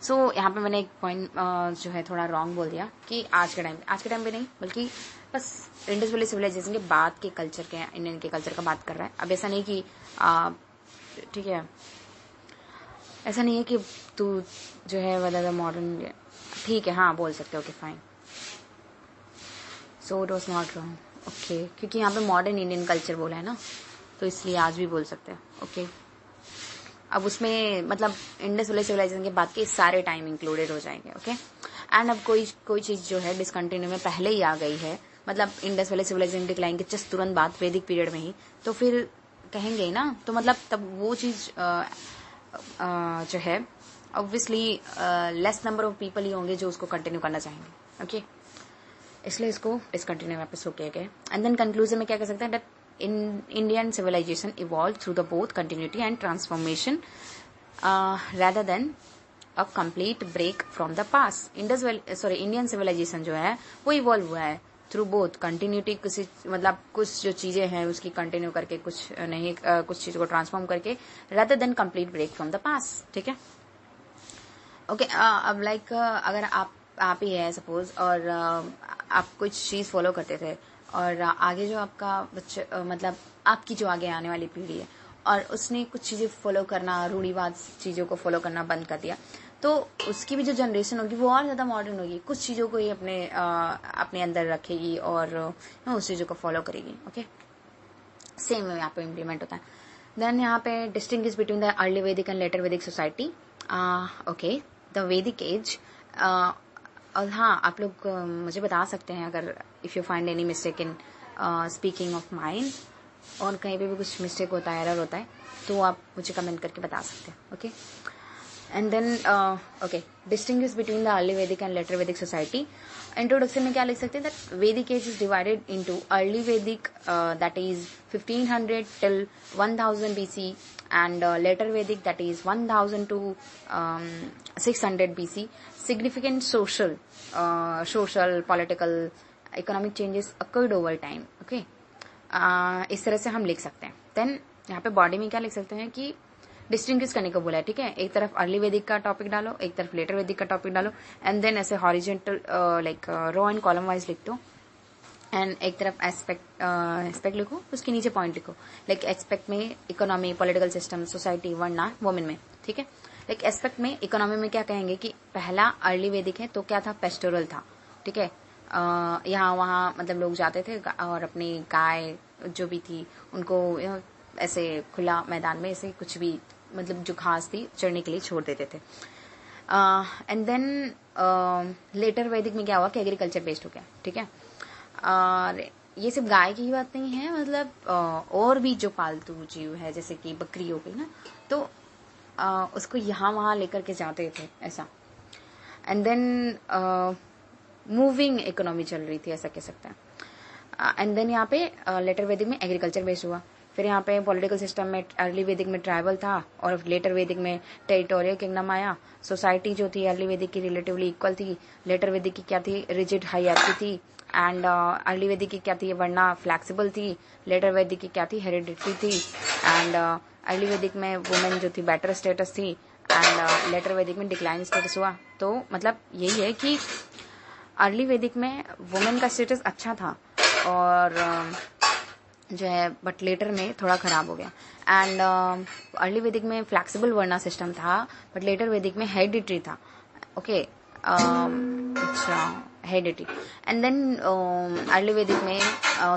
सो यहाँ पे मैंने एक पॉइंट जो है थोड़ा रॉन्ग बोल दिया कि आज के टाइम पे नहीं, बल्कि बस इंडस वैली सिविलाइजेशन के बाद के कल्चर के, इंडियन के कल्चर का बात कर रहा है। अब ऐसा नहीं कि ठीक है, ऐसा नहीं है कि तू जो है वदर मॉडर्न, ठीक है, हाँ बोल सकते हो, okay fine. So it was not wrong, okay, क्योंकि यहाँ पे मॉडर्न इंडियन कल्चर बोला है ना, तो इसलिए आज भी बोल सकते हैं, ओके। अब उसमें मतलब इंडस वैली सिविलाइजेशन के बाद के सारे टाइम इंक्लूडेड हो जाएंगे, ओके। एंड अब कोई चीज जो है डिसकंटिन्यू में पहले ही आ गई है, मतलब इंडस वैली सिविलाइजेशन डिक्लाइन के जस्ट तुरंत बाद वैदिक पीरियड में ही, तो फिर कहेंगे ही ना, तो मतलब तब वो चीज जो है obviously less number of people ही होंगे जो उसको कंटिन्यू करना चाहेंगे, ओके। इसलिए इसको डिसकंटिन्यू वापस हो किया गया। एंड देन कंक्लूजन में क्या कर सकते हैं that Indian civilization evolved through the both continuity and transformation rather than a complete break from the past. Indian civilization जो है वो इवॉल्व हुआ है थ्रू बोथ कंटिन्यूटी, मतलब कुछ जो चीजें हैं उसकी कंटिन्यू करके, कुछ नहीं कुछ चीजों को ट्रांसफॉर्म करके, rather than complete break from the past, ठीक है, ओके। अब लाइक अगर आप ही है सपोज और आप कुछ चीज फॉलो करते थे और आगे जो आपका बच्चे मतलब आपकी जो आगे आने वाली पीढ़ी है और उसने कुछ चीजें फॉलो करना, रूढ़िवाद चीजों को फॉलो करना बंद कर दिया, तो उसकी भी जो जनरेशन होगी वो और ज्यादा मॉडर्न होगी, कुछ चीजों को ही अपने अंदर रखेगी और उस चीजों को फॉलो करेगी, ओके। सेम वे यहाँ पे इम्प्लीमेंट होता है। देन यहाँ पे distinguish between the early Vedic and later Vedic society, okay, the वैदिक एज। और हाँ, आप लोग मुझे बता सकते हैं अगर if you find any mistake in speaking of mind, और कहीं पे भी कुछ मिस्टेक होता है, एरर होता है, तो आप मुझे कमेंट करके बता सकते हैं. Okay. And then okay, distinguish between the early Vedic and later Vedic society. Introduction में क्या लिख सकते हैं? That Vedic age is divided into early Vedic that is 1500 till 1000 BC and later Vedic that is 1000 to 600 BC. Significant social, political, economic changes occurred over time. Okay. इस तरह से हम लिख सकते हैं. देन यहाँ पे बॉडी में क्या लिख सकते हैं कि डिस्टिंग्विश करने को बोला है. ठीक है, एक तरफ अर्ली वैदिक का टॉपिक डालो, एक तरफ लेटर वैदिक का टॉपिक डालो, एंड देन ऐसे horizontal like row and column wise लिख दो. एंड एक तरफ एस्पेक्ट लिखो, उसके नीचे पॉइंट लिखो. लाइक एस्पेक्ट में इकोनॉमी, पॉलिटिकल सिस्टम, सोसाइटी, वर्ना, वुमेन में. ठीक है, लाइक एस्पेक्ट में इकोनॉमी में क्या कहेंगे कि पहला अर्ली वैदिक है तो क्या था? पेस्टोरल था. ठीक है, यहाँ वहाँ मतलब लोग जाते थे और अपनी गाय जो भी थी उनको ऐसे खुला मैदान में ऐसे कुछ भी मतलब जो घास थी चढ़ने के लिए छोड़ देते थे. एंड देन लेटर वैदिक में क्या हुआ कि एग्रीकल्चर बेस्ड हो गया. ठीक है, और ये सिर्फ गाय की ही बात नहीं है, मतलब और भी जो पालतू जीव है जैसे कि बकरी हो गई ना, तो उसको यहाँ वहाँ लेकर के जाते थे ऐसा. एंड देन मूविंग इकोनॉमी चल रही थी, ऐसा कह सकते हैं. एंड देन यहाँ पे लेटर वैदिक में एग्रीकल्चर बेस्ड हुआ. फिर यहाँ पे पॉलिटिकल सिस्टम में अर्ली वैदिक में ट्राइबल था और लेटर वैदिक में टेरिटोरियल किंगडम आया. सोसाइटी जो थी अर्ली वैदिक की रिलेटिवली इक्वल थी, लेटर वैदिक की क्या थी? रिजिड हायरार्की थी. एंड अर्ली वैदिक की क्या थी? वरना फ्लैक्सिबल थी. लेटर वैदिक की क्या थी? हेरिडिटरी थी. एंड अर्ली वैदिक में वुमेन जो थी बेटर स्टेटस थी, एंड लेटर वैदिक में डिक्लाइन स्टेटस हुआ. तो मतलब यही है कि अर्ली वैदिक में वुमेन का स्टेटस अच्छा था और जो है बट लेटर में थोड़ा खराब हो गया. एंड अर्ली वैदिक में फ्लैक्सिबल वर्ना सिस्टम था बट लेटर वैदिक में हेरिडिटरी था. ओके, अच्छा, hereditary. And then early Vedic में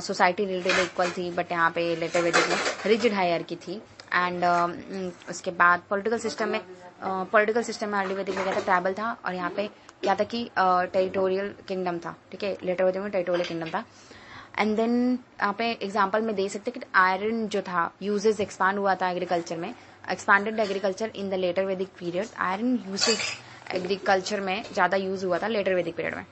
सोसाइटी रिलेटिवली इक्वल थी बट यहाँ पे लेटर वैदिक में रिजिड हायरार्की थी. एंड उसके बाद पॉलिटिकल सिस्टम में अर्ली वैदिक में क्या था? ट्राइबल था और यहाँ पे क्या था कि टेरिटोरियल किंगडम था. ठीक है, लेटर वैदिक में टेरिटोरियल किंगडम था. एंड देन यहाँ पे एग्जांपल में दे सकते हैं कि आयरन जो था यूजेस एक्सपांड हुआ था एग्रीकल्चर में, expanded agriculture in the later Vedic period. Iron uses agriculture में ज्यादा यूज हुआ था लेटर वैदिक पीरियड में.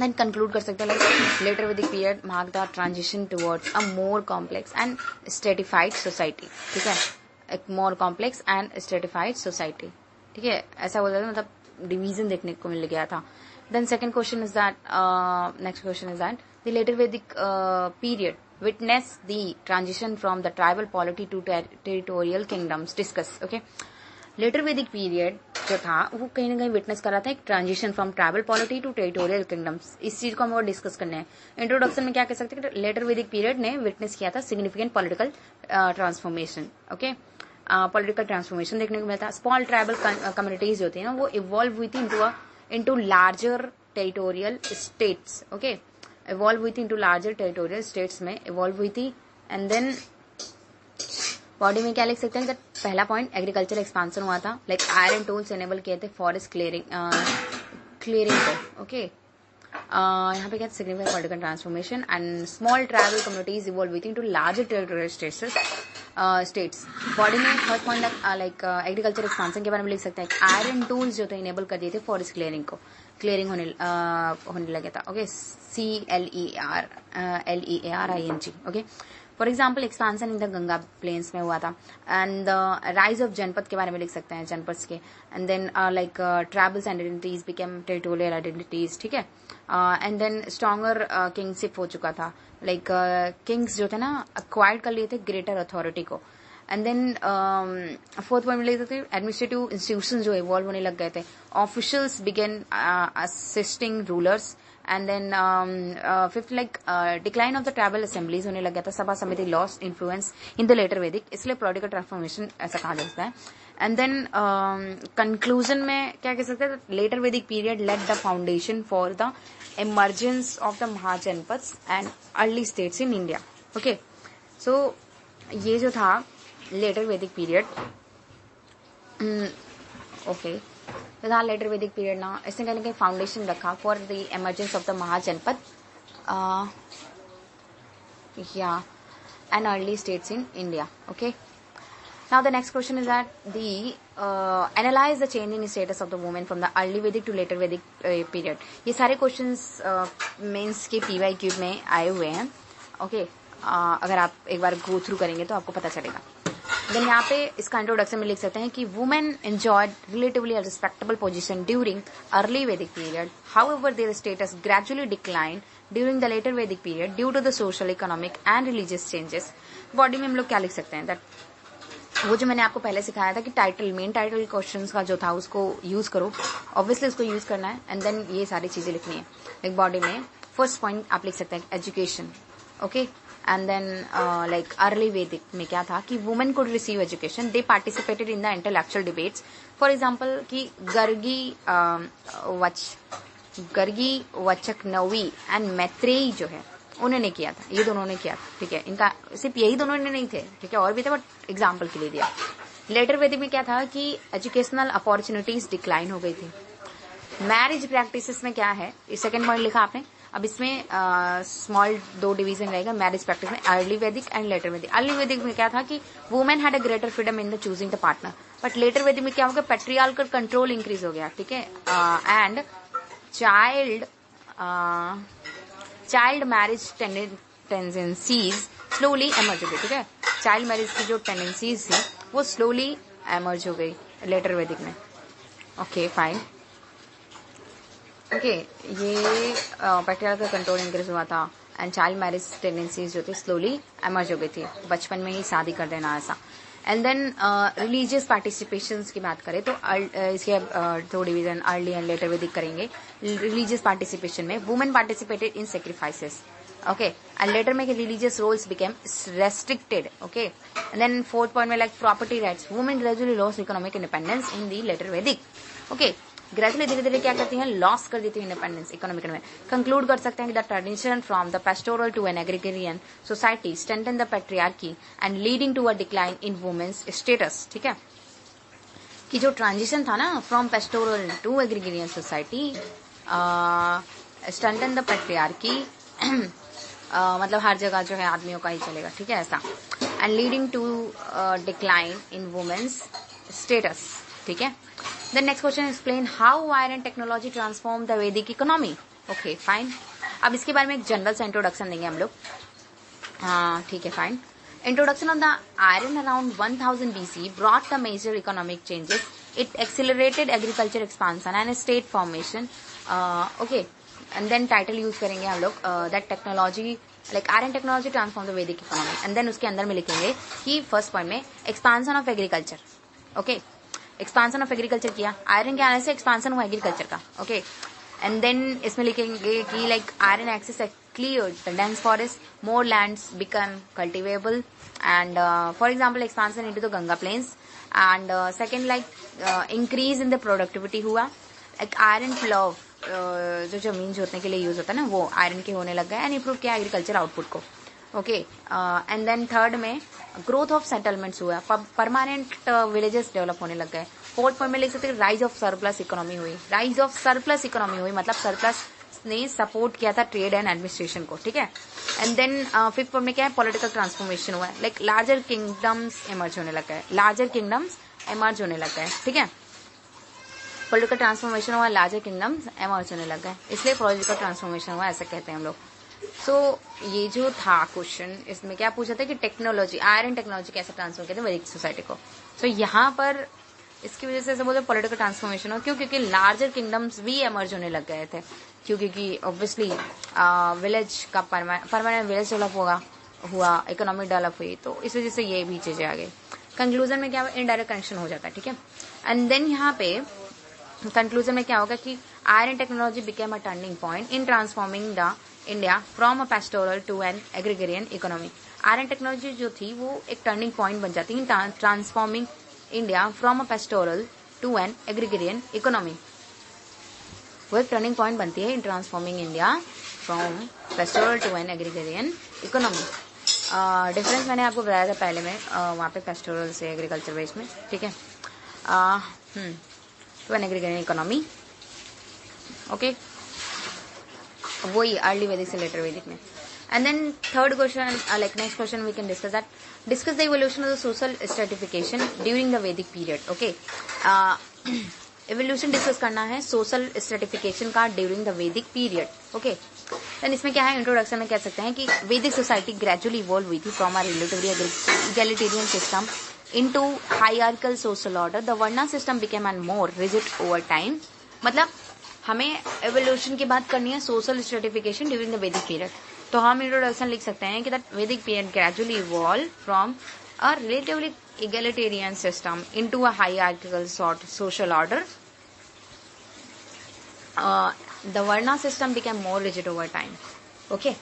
देन कंक्लूड कर सकते हैं like later Vedic period mark the transition towards a more complex and stratified society. ठीक है, एक more complex and stratified society. ठीक है, ऐसा बोल रहे थे, मतलब डिवीजन देखने को मिल गया था. Then second question is that next question is that the later Vedic period witnessed the transition from the tribal polity to territorial kingdoms. Discuss. Okay. Later Vedic period जो था वो कहीं ना कहीं विटनेस कर रहा था एक transition from tribal polity to territorial kingdoms. इस चीज को हम और डिस्कस करने हैं. इंट्रोडक्शन में क्या कह सकते हैं? लेटर वैदिक पीरियड ने विटनेस किया था significant political transformation. Okay, political transformation देखने को मिला था. स्मॉल ट्राइबल कम्युनिटीज जो थी ना वो इवॉल्व हुई थी into larger territorial states. Okay, evolve हुई थी into larger territorial states में evolve हुई थी. and then बॉडी में क्या लिख सकते हैं कि पहला पॉइंट एग्रीकल्चर एक्सपांसन हुआ था. लाइक आयरन टूल्स एनेबल किए थे फॉरेस्ट क्लियरिंग को. ओके, यहाँ पे क्या significant political transformation and small tribal communities evolve हुई थी into larger territorial states. Body में third point like agriculture expansion के बारे में लिख सकते हैं. आयरन टूल्स जो थे इनेबल कर दिए थे फॉरेस्ट क्लियरिंग होने लगे था. Okay, CLERING. Okay, for example expansion in the Ganga plains में हुआ था. एंड राइज ऑफ जनपद के बारे में लिख सकते हैं, जनपद के. And then like tribals identities became territorial identities. ठीक है, एंड देन स्ट्रॉन्गर किंगशिप हो चुका था. लाइक किंग्स जो थे ना अक्वायर्ड कर लिए थे ग्रेटर अथॉरिटी को. एंड देन फोर्थ पॉइंट में लिख सकते हैं एडमिनिस्ट्रेटिव इंस्टीट्यूशन जो इवॉल्व होने लग गए थे. Officials began assisting rulers. And then fifth like decline of the tribal assemblies होने लग गया था. Sabha Samiti lost influence in the later Vedic, इसलिए पॉलिटिकल ट्रांसफॉर्मेशन ऐसा कहा जाता है. एंड देन कंक्लूजन में क्या कह सकते हैं? Letter Vedic period let the foundation for the emergence of the mahajanapadas and early states in India. Okay, so ये जो था लेटर वैदिक पीरियड. ओके, तो था लेटर वैदिक पीरियड ना, इसने कहीं ना कहीं फाउंडेशन रखा for the emergence of the Mahajanapada. या and early states in India. Okay. Now the next question is that the analyze the change in status of the woman from the early Vedic to later Vedic period. ये सारे questions mains के PYQ में आए हुए हैं. Okay. अगर आप एक बार go through करेंगे तो आपको पता चलेगा. Then यहाँ पे इसका इंट्रोडक्शन में लिख सकते हैं कि women enjoyed relatively a respectable position during early Vedic period. However, their status gradually declined during the later Vedic period due to the social, economic and religious changes. Body में हम लोग क्या लिख सकते हैं? दैट वो जो मैंने आपको पहले सिखाया था कि टाइटल, मेन टाइटल क्वेश्चंस का जो था उसको यूज करो. ऑब्वियसली उसको यूज करना है एंड देन ये सारी चीजें लिखनी है. लाइक बॉडी में फर्स्ट पॉइंट आप लिख सकते हैं education. Okay. And then like early Vedic में क्या था कि women could receive education. They participated in the intellectual debates. For example कि गर्गी वचकनवी एंड मैत्रेयी जो है उन्होंने किया था. ये दोनों ने किया था. ठीक है. इनका सिर्फ यही दोनों ने नहीं थे. ठीक है. और भी थे बट एग्जाम्पल के लिए दिया. लेटर वैदिक में क्या था कि एजुकेशनल अपॉर्चुनिटीज डिक्लाइन हो गई थी. मैरिज प्रैक्टिसेस में क्या है, इस सेकंड पॉइंट लिखा आपने. अब इसमें स्मॉल दो डिवीजन रहेगा मैरिज प्रैक्टिस में, अर्ली वैदिक एंड लेटर वैदिक. अर्ली वैदिक में क्या था कि women had a greater freedom in the choosing the partner. But later वैदिक में क्या होगा, पेट्रियार्कल कंट्रोल इंक्रीज हो गया. ठीक है. And child marriage tendencies slowly emerge हो गई. ठीक है. चाइल्ड मैरिज की जो टेंडेंसीज थी वो स्लोली एमर्ज हो गई लेटर वैदिक में. Okay fine. ओके. ये पेट्रियार्कल कंट्रोल इंक्रीज हुआ था एंड चाइल्ड मैरिज टेंडेंसीज जो थी स्लोली एमर्ज हो गई थी. बचपन में ही शादी कर देना ऐसा. एंड देन रिलीजियस पार्टिसिपेशन की बात करें तो इसके दो division early and later Vedic करेंगे. रिलीजियस पार्टिसिपेशन में women participated in sacrifices. Okay. And later में religious roles became restricted. Okay. And then fourth point में like property rights. Women gradually loss economic independence in the later Vedic. Okay. Gradually धीरे धीरे क्या करती हैं, loss कर देती है इंडिपेंडेंस इकोनॉमिक में. कंक्लूड कर सकते हैं कि the tradition from the pastoral to an agrarian society strengthen the patriarchy and leading to a decline in women's status. ठीक है. कि जो ट्रांजिशन था ना from pastoral to agrarian society, strengthen the patriarchy मतलब हर जगह जो है आदमियों का ही चलेगा. ठीक है ऐसा. And leading to decline in women's status. ठीक है. The next question explain how iron technology transformed the Vedic economy. Okay, fine. अब इसके बारे में एक जनरल सा इंट्रोडक्शन देंगे हम लोग. ठीक है fine. Introduction of the iron around 1000 BC brought the major economic changes. It accelerated agriculture expansion and state formation. Okay, and then title use करेंगे हम लोग that technology like iron technology transformed the Vedic economy. And then उसके अंदर में लिखेंगे कि first point में expansion of agriculture. Okay. Expansion of agriculture किया. आयरन के आने से एक्सपांसन हुआ एग्रीकल्चर का. ओके. एंड देन इसमें लिखेंगे कि like iron axes clear the dense forest, more lands become cultivable and for example expansion into the Ganga plains. And second like increase in the productivity हुआ. Like iron plough जो जमीन जोतने के लिए use होता है ना वो आयरन के होने लग गए एंड इम्प्रूव किया एग्रीकल्चर आउटपुट को. ओके. एंड देन थर्ड में ग्रोथ ऑफ सेटलमेंट्स हुआ, परमानेंट विलेजेस डेवलप होने लग गए. फोर्थ पॉइंट में लिख सकते हैं राइज ऑफ सरप्लस इकोनॉमी हुई. राइज ऑफ सरप्लस इकोनॉमी हुई मतलब सरप्लस ने सपोर्ट किया था ट्रेड एंड एडमिनिस्ट्रेशन को. ठीक है. एंड देन फिफ्थ पॉइंट में क्या है, पॉलिटिकल ट्रांसफॉर्मेशन हुआ है. लाइक लार्जर किंगडम्स इमर्ज होने लग गए. लार्जर किंगडम्स इमर्ज होने लग गए. ठीक है. पॉलिटिकल ट्रांसफॉर्मेशन हुआ, लार्जर किंगडम्स इमर्ज होने लग गए, इसलिए पॉलिटिकल ट्रांसफॉर्मेशन हुआ ऐसा कहते हैं हम लोग. सो ये जो था क्वेश्चन इसमें क्या पूछा था कि टेक्नोलॉजी, आयरन टेक्नोलॉजी कैसे ट्रांसफर किया था वैदिक सोसाइटी को. सो यहाँ पर इसकी वजह से बोलते पॉलिटिकल ट्रांसफॉर्मेशन हो. क्यों? क्योंकि लार्जर किंगडम्स भी एमर्ज होने लग गए थे. क्योंकि ऑब्वियसली विलेज का परमानेंट विलेज डेवलप हुआ, इकोनॉमी डेवलप हुई, तो इस वजह से ये भी चीजें आ गई. कंक्लूजन में क्या इनडायरेक्ट कनेक्शन हो जाता है. ठीक है. एंड देन यहाँ पे कंक्लूजन में क्या होगा कि iron technology became a turning point in transforming the India from a pastoral to an agrarian economy. Iron technology जो थी वो एक टर्निंग पॉइंट बन जाती है transforming India from a pastoral to an agrarian economy. वो एक टर्निंग पॉइंट बनती है in transforming India from pastoral to an agrarian economy. Difference मैंने आपको बताया था पहले में, वहाँ पे पेस्टोरल से एग्रीकल्चर बेस में. ठीक है. To an agrarian economy. Okay. वही अर्ली वैदिक से लेटर वैदिक में. And then third question, like next question, we can discuss that. Discuss the evolution of the social stratification during the Vedic period. Okay. Evolution discuss करना है social stratification का during the Vedic period. Okay. Then इसमें क्या है, introduction में कह सकते हैं कि Vedic society gradually evolved हुई थी from a relatively egalitarian system into hierarchical social order. The Varna system became more rigid over time. मतलब हमें एवोल्यूशन की बात करनी है सोशल स्ट्रेटिफिकेशन ड्यूरिंग द वैदिक पीरियड, तो हम इंट्रोडक्शन लिख सकते हैं कि that Vedic period gradually evolve from a relatively egalitarian system into a hierarchical sort social order. The Varna system became more rigid over time. Okay.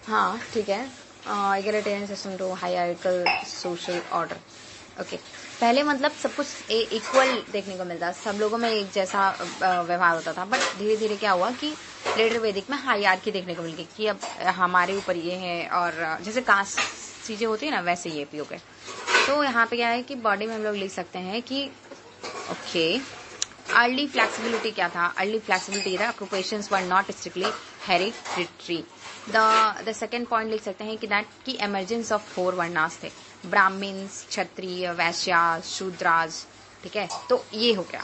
हाँ ठीक है, egalitarian system to hierarchical social order. Okay पहले मतलब सब कुछ equal देखने को मिलता, सब लोगों में एक जैसा व्यवहार होता था, बट धीरे धीरे क्या हुआ कि लेटर वैदिक में हायरार्की देखने को मिल गई कि अब हमारे ऊपर ये है, और जैसे कास्ट चीजें होती है ना वैसे ये भी हो गए. तो यहाँ पे क्या है कि बॉडी में हम लोग लिख सकते हैं कि ओके अर्ली फ्लेक्सिबिलिटी क्या था, अर्ली फ्लेक्सिबिलिटी था occupations were not strictly hereditary. The second point लिख सकते हैं कि दैट की एमर्जेंस ऑफ 4 वर्णास थे, ब्राह्मण्स, क्षत्रिय, वैश्यास, शूद्रास. ठीक है, तो ये हो गया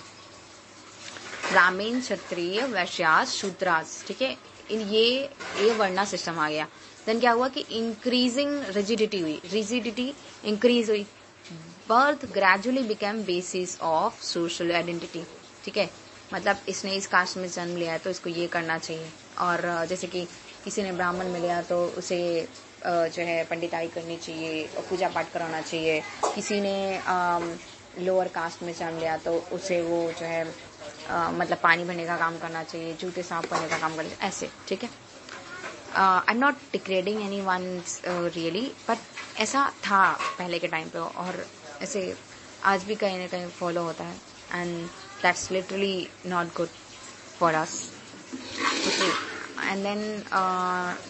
ब्राह्मण, क्षत्रिय, वैश्यास, शूद्रास. ठीक है, ये वर्णा सिस्टम आ गया. देन क्या हुआ कि इंक्रीजिंग रिजिडिटी हुई, रिजिडिटी इंक्रीज हुई. Birth gradually became basis of social identity. ठीक है, मतलब इसने इस कास्ट में जन्म लिया है तो इसको ये करना चाहिए, और जैसे कि किसी ने ब्राह्मण में लिया तो उसे जो है पंडिताई करनी चाहिए और पूजा पाठ कराना चाहिए. किसी ने लोअर कास्ट में जन्म लिया तो उसे वो जो है मतलब पानी भरने का काम करना चाहिए, जूते साफ करने का काम करना चाहिए, ऐसे. ठीक है, I am not degrading any one really, but ऐसा था पहले के टाइम पे और ऐसे आज भी कहीं ना कहीं फॉलो होता है, and that's literally not good for us. Okay, and then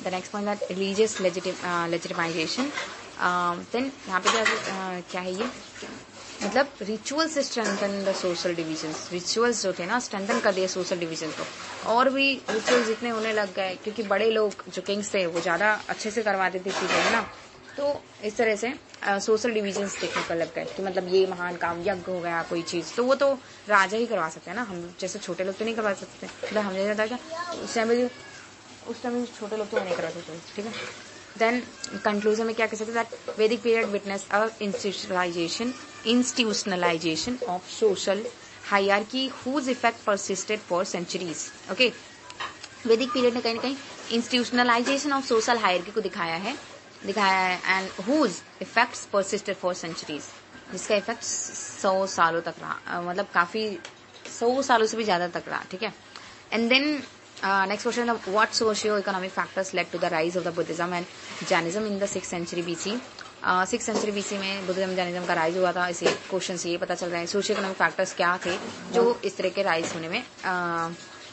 the next point that religious legitimization. Then यहाँ पे क्या है ये, मतलब rituals strengthen the social divisions. Rituals जो थे ना स्ट्रेंथन कर दिए सोशल डिविजन को, और भी रिचुअल्स इतने होने लग गए क्योंकि बड़े लोग जो किंग्स थे वो ज्यादा अच्छे से करवाते थे चीजें, है ना. तो इस तरह से सोशल डिविजन्स देखने को लग गए कि मतलब ये महान काम यज्ञ हो गया कोई चीज तो वो तो राजा ही करवा सकते हैं ना, हम जैसे छोटे लोग तो नहीं करवा सकते. मतलब हमने ज्यादा क्या उस टाइम छोटे लोग तो नहीं करवा सकते. ठीक है, देन कंक्लूजन में क्या कह सकते हैं that Vedic period witness a institutionalization of social hierarchy whose effect persisted for centuries. Okay, Vedic period ने कहीं ना कहीं इंस्टीट्यूशनलाइजेशन ऑफ सोशल हायरार्की को दिखाया है and whose effects persisted for centuries, जिसका इफेक्ट 100 सालों तक रहा, मतलब काफी 100 सालों से भी ज्यादा तक रहा. ठीक है, and then next question, what socio-economic factors led to the rise of the Buddhism and Jainism in the 6th century BC? 6th century BC में बुद्धिज्म जैनिज्म का राइज हुआ था. इसी क्वेश्चन से ये पता चल रहा है सोशियो इकोनॉमिक फैक्टर्स क्या थे जो इस तरह के राइज होने में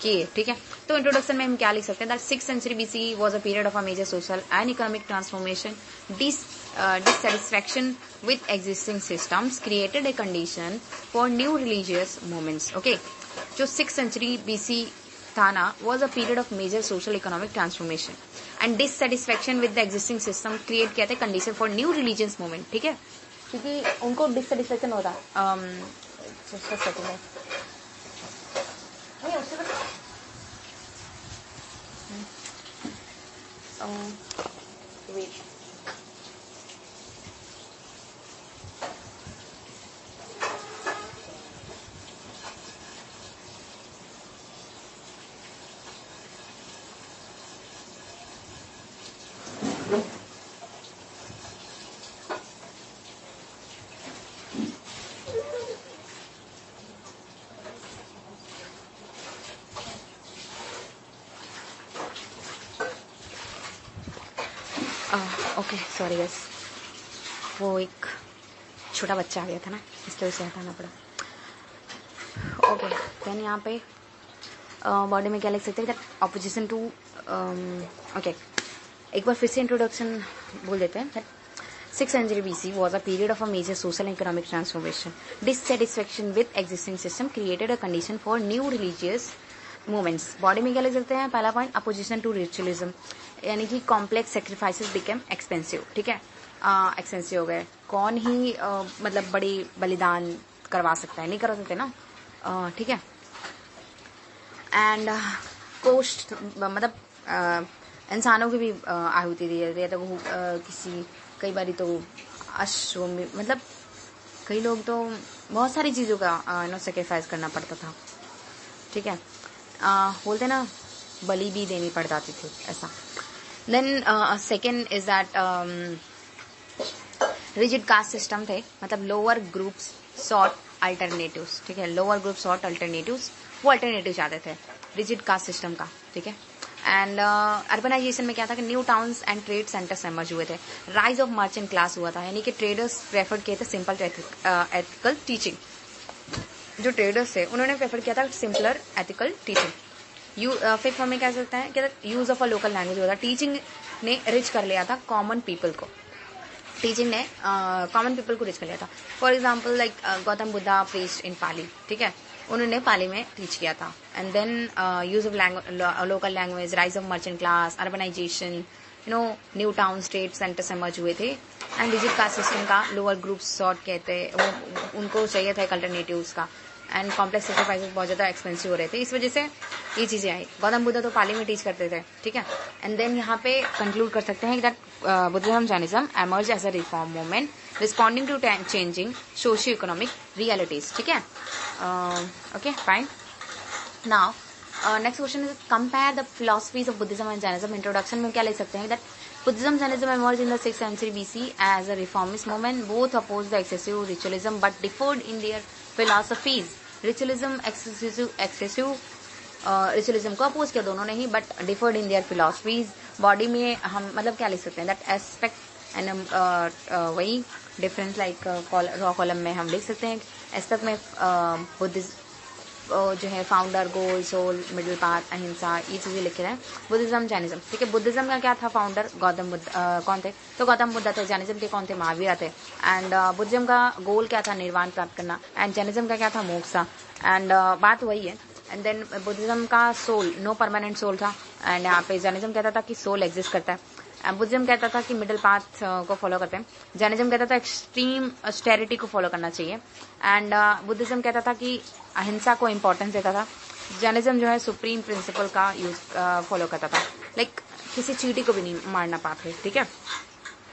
किए. ठीक है, तो इंट्रोडक्शन में हम क्या लिख सकते हैं that 6th century BC was a period of a major social and economic transformation. Dissatisfaction with existing systems created a condition for new religious movements. Okay, जो 6th century BC था ना was a period of major social economic transformation and dissatisfaction with the existing system create किया था condition for new religious movement. ठीक है, क्योंकि उनको dissatisfaction होता just a second wait. Okay sorry guys, वो एक छोटा बच्चा आ गया था ना इसलिए उसे हटाना पड़ा. ओके, देन यहाँ पे बॉडी में क्या लिख सकते हैं दैट ऑपोजिशन टू. ओके, एक बार फिर से इंट्रोडक्शन बोल देते हैं. 6th century BC was a period of a major social and economic transformation. Dissatisfaction with existing system created a condition for new religious movements. Body में क्या लिख सकते हैं, पहला पॉइंट अपोजिशन टू रिचुअलिज्म, यानी कि कॉम्प्लेक्स सेक्रीफाइसेस बिकेम एक्सपेंसिव, ठीक है, एक्सपेंसिव हो गए। कौन ही मतलब बड़ी बलिदान करवा सकता है, नहीं करवा सकते ना, ठीक है। एंड कोस्ट मतलब इंसानों की भी आहुति दी जाती है, तो किसी कई बारी तो अश्वमेध, मतलब कई लोग तो बहुत सारी चीज़ों का नो सेक्रीफाइस करना पड़ता था, ठीक है। बोलते ना बलि भी देनी पड़ जाती थी, ऐसा। Then second is that rigid caste system थे, मतलब लोअर ग्रुप्स सॉट अल्टरनेटिव्स, ठीक है, लोअर ग्रुप सॉट अल्टरनेटिव्स, वो अल्टरनेटिव चाहते थे रिजिड कास्ट सिस्टम का, ठीक है। एंड अर्बनाइजेशन में क्या था कि new towns and trade centres emerge हुए थे, राइज ऑफ मर्चेंट क्लास हुआ था, यानी कि ट्रेडर्स प्रेफर किए थे सिंपल एथिकल टीचिंग। जो ट्रेडर्स थे उन्होंने प्रेफर किया था simpler ethical teaching. Fifth form में क्या सकता है कि use of a local language होता, टीचिंग ने रिच कर लिया था कॉमन पीपल को, टीचिंग ने कॉमन पीपल को रिच कर लिया था। For example like Gautam Buddha preached in Pali, ठीक है, उन्होंने पाली में टीच किया था। And then use of local language, rise of merchant class, urbanization, you know new town state centres emerge हुए थे। एंड रिजिड कास्ट सिस्टम का लोअर ग्रुप सॉर्ट कहते हैं, वो उनको चाहिए था एक अल्टरनेटिव्स का। एंड कॉम्प्लेक्स सेक्रीफाइसेस बहुत ज़्यादा एक्सपेंसिव हो रहे थे, इस वजह से ये चीज़ें आई। गौतम बुद्ध तो पाली में टीच करते थे, ठीक है। एंड देन यहाँ पे कंक्लूड कर सकते हैं that Buddhism Jainism emerge as a reform movement responding to changing socio economic realities, ठीक है। Okay fine. Now next question is compare the philosophies of Buddhism and Jainism. Introduction में क्या लिख सकते हैं that Buddhism Jainism emerged in the 6th century BC as a reformist movement. Both opposed the excessive ritualism but differed in their philosophies. Excessive ritualism को oppose किया दोनों ने ही, but differed in their philosophies. Body में हम मतलब क्या लिख सकते हैं दैट एस्पेक्ट एंड वही डिफरेंस लाइक रॉ कॉलम में हम लिख सकते हैं एस्पेक्ट में बुद्धिज्म जो है फाउंडर, गोल, सोल, मिडिल पाथ, अहिंसा, ये चीज़ें लिखे रहे हैं बुद्धिज्म जैनिज्म, ठीक है। बुद्धिज्म का क्या था फाउंडर, गौतम बुद्ध कौन थे, तो गौतम बुद्ध थे। जैनिज्म के कौन थे, महावीर थे। एंड बुद्धिज्म का गोल क्या था, निर्वाण प्राप्त करना। एंड जैनिज्म का क्या था, मोक्ष था। एंड बात वही है। एंड देन बुद्धिज्म का सोल, नो परमानेंट सोल था। एंड यहाँ पे जैनिज्म कहता था कि सोल एग्जिस्ट करता है। बुद्धिज्म कहता था कि मिडिल पाथ को फॉलो करते हैं। जैनिज्म कहता था एक्सट्रीम ऑस्टेरिटी को फॉलो करना चाहिए। एंड बुद्धिज्म कहता था कि अहिंसा को इम्पोर्टेंस देता था। जैनिज्म जो है सुप्रीम प्रिंसिपल का यूज फॉलो करता था, लाइक किसी चींटी को भी नहीं मारना पाते, ठीक है।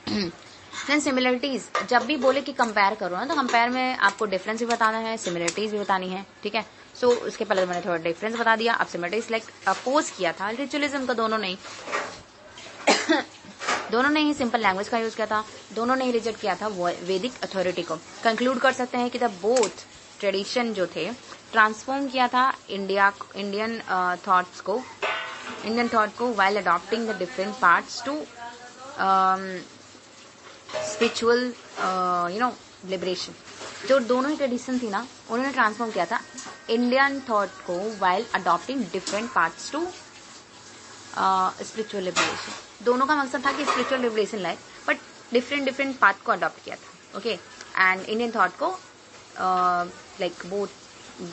देन सिमिलरिटीज, जब भी बोले कि कंपेयर करो ना, तो कंपेयर में आपको डिफरेंस भी बताना है, सिमिलरिटीज भी बतानी है, ठीक है। सो उसके पहले मैंने थोड़ा डिफरेंस बता दिया, अब सिमिलरिटीज लाइक अपोज किया था रिचुअलिज्म का, दोनों ने ही सिंपल लैंग्वेज का यूज किया था, दोनों ने ही रिजेक्ट किया था वैदिक अथॉरिटी को। कंक्लूड कर सकते हैं कि द बोथ ट्रेडिशन जो थे ट्रांसफॉर्म किया था इंडियन थॉट को while adopting the different parts to spiritual liberation. जो दोनों ही ट्रेडिशन थी ना, उन्होंने ट्रांसफॉर्म किया था इंडियन थॉट को while adopting different parts to spiritual liberation. दोनों का मकसद था कि स्पिरिचुअल लिबरेशन लाए, बट डिफरेंट पाथ को अडॉप्ट किया था, ओके। एंड इंडियन थॉट को लाइक बोथ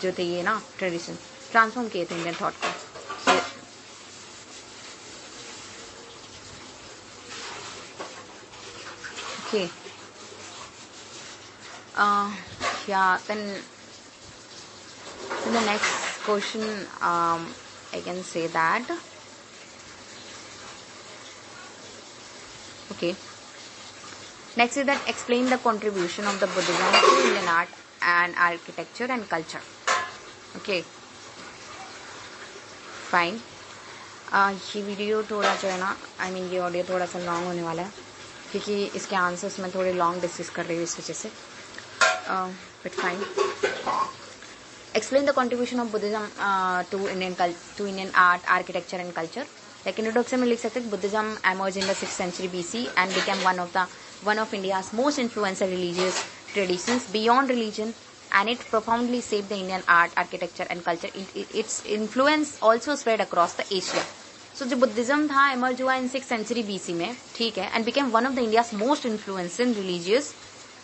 जो थे ये ना ट्रेडिशन ट्रांसफॉर्म किए थे इंडियन थॉट को। Okay, then in the next question I can say that okay, next is that explain the contribution of the Buddhism to Indian art and architecture and culture. Okay, fine. ये video थोड़ा जो है ना, ये audio थोड़ा सा long होने वाला है, क्योंकि इसके आंसर्स मैं थोड़े लॉन्ग डिस्कस कर रही हूँ इस वजह से, but fine. Explain the contribution of Buddhism to Indian art, architecture and culture. Like introduction में लिख सकते हैं Buddhism emerged in the 6th century BC and became one of India's most influential religious traditions beyond religion, and it profoundly shaped the Indian art, architecture and culture. Its influence also spread across the Asia. So जो Buddhism था emerge हुआ in 6th century BC में, ठीक है, and became one of the India's most influential religious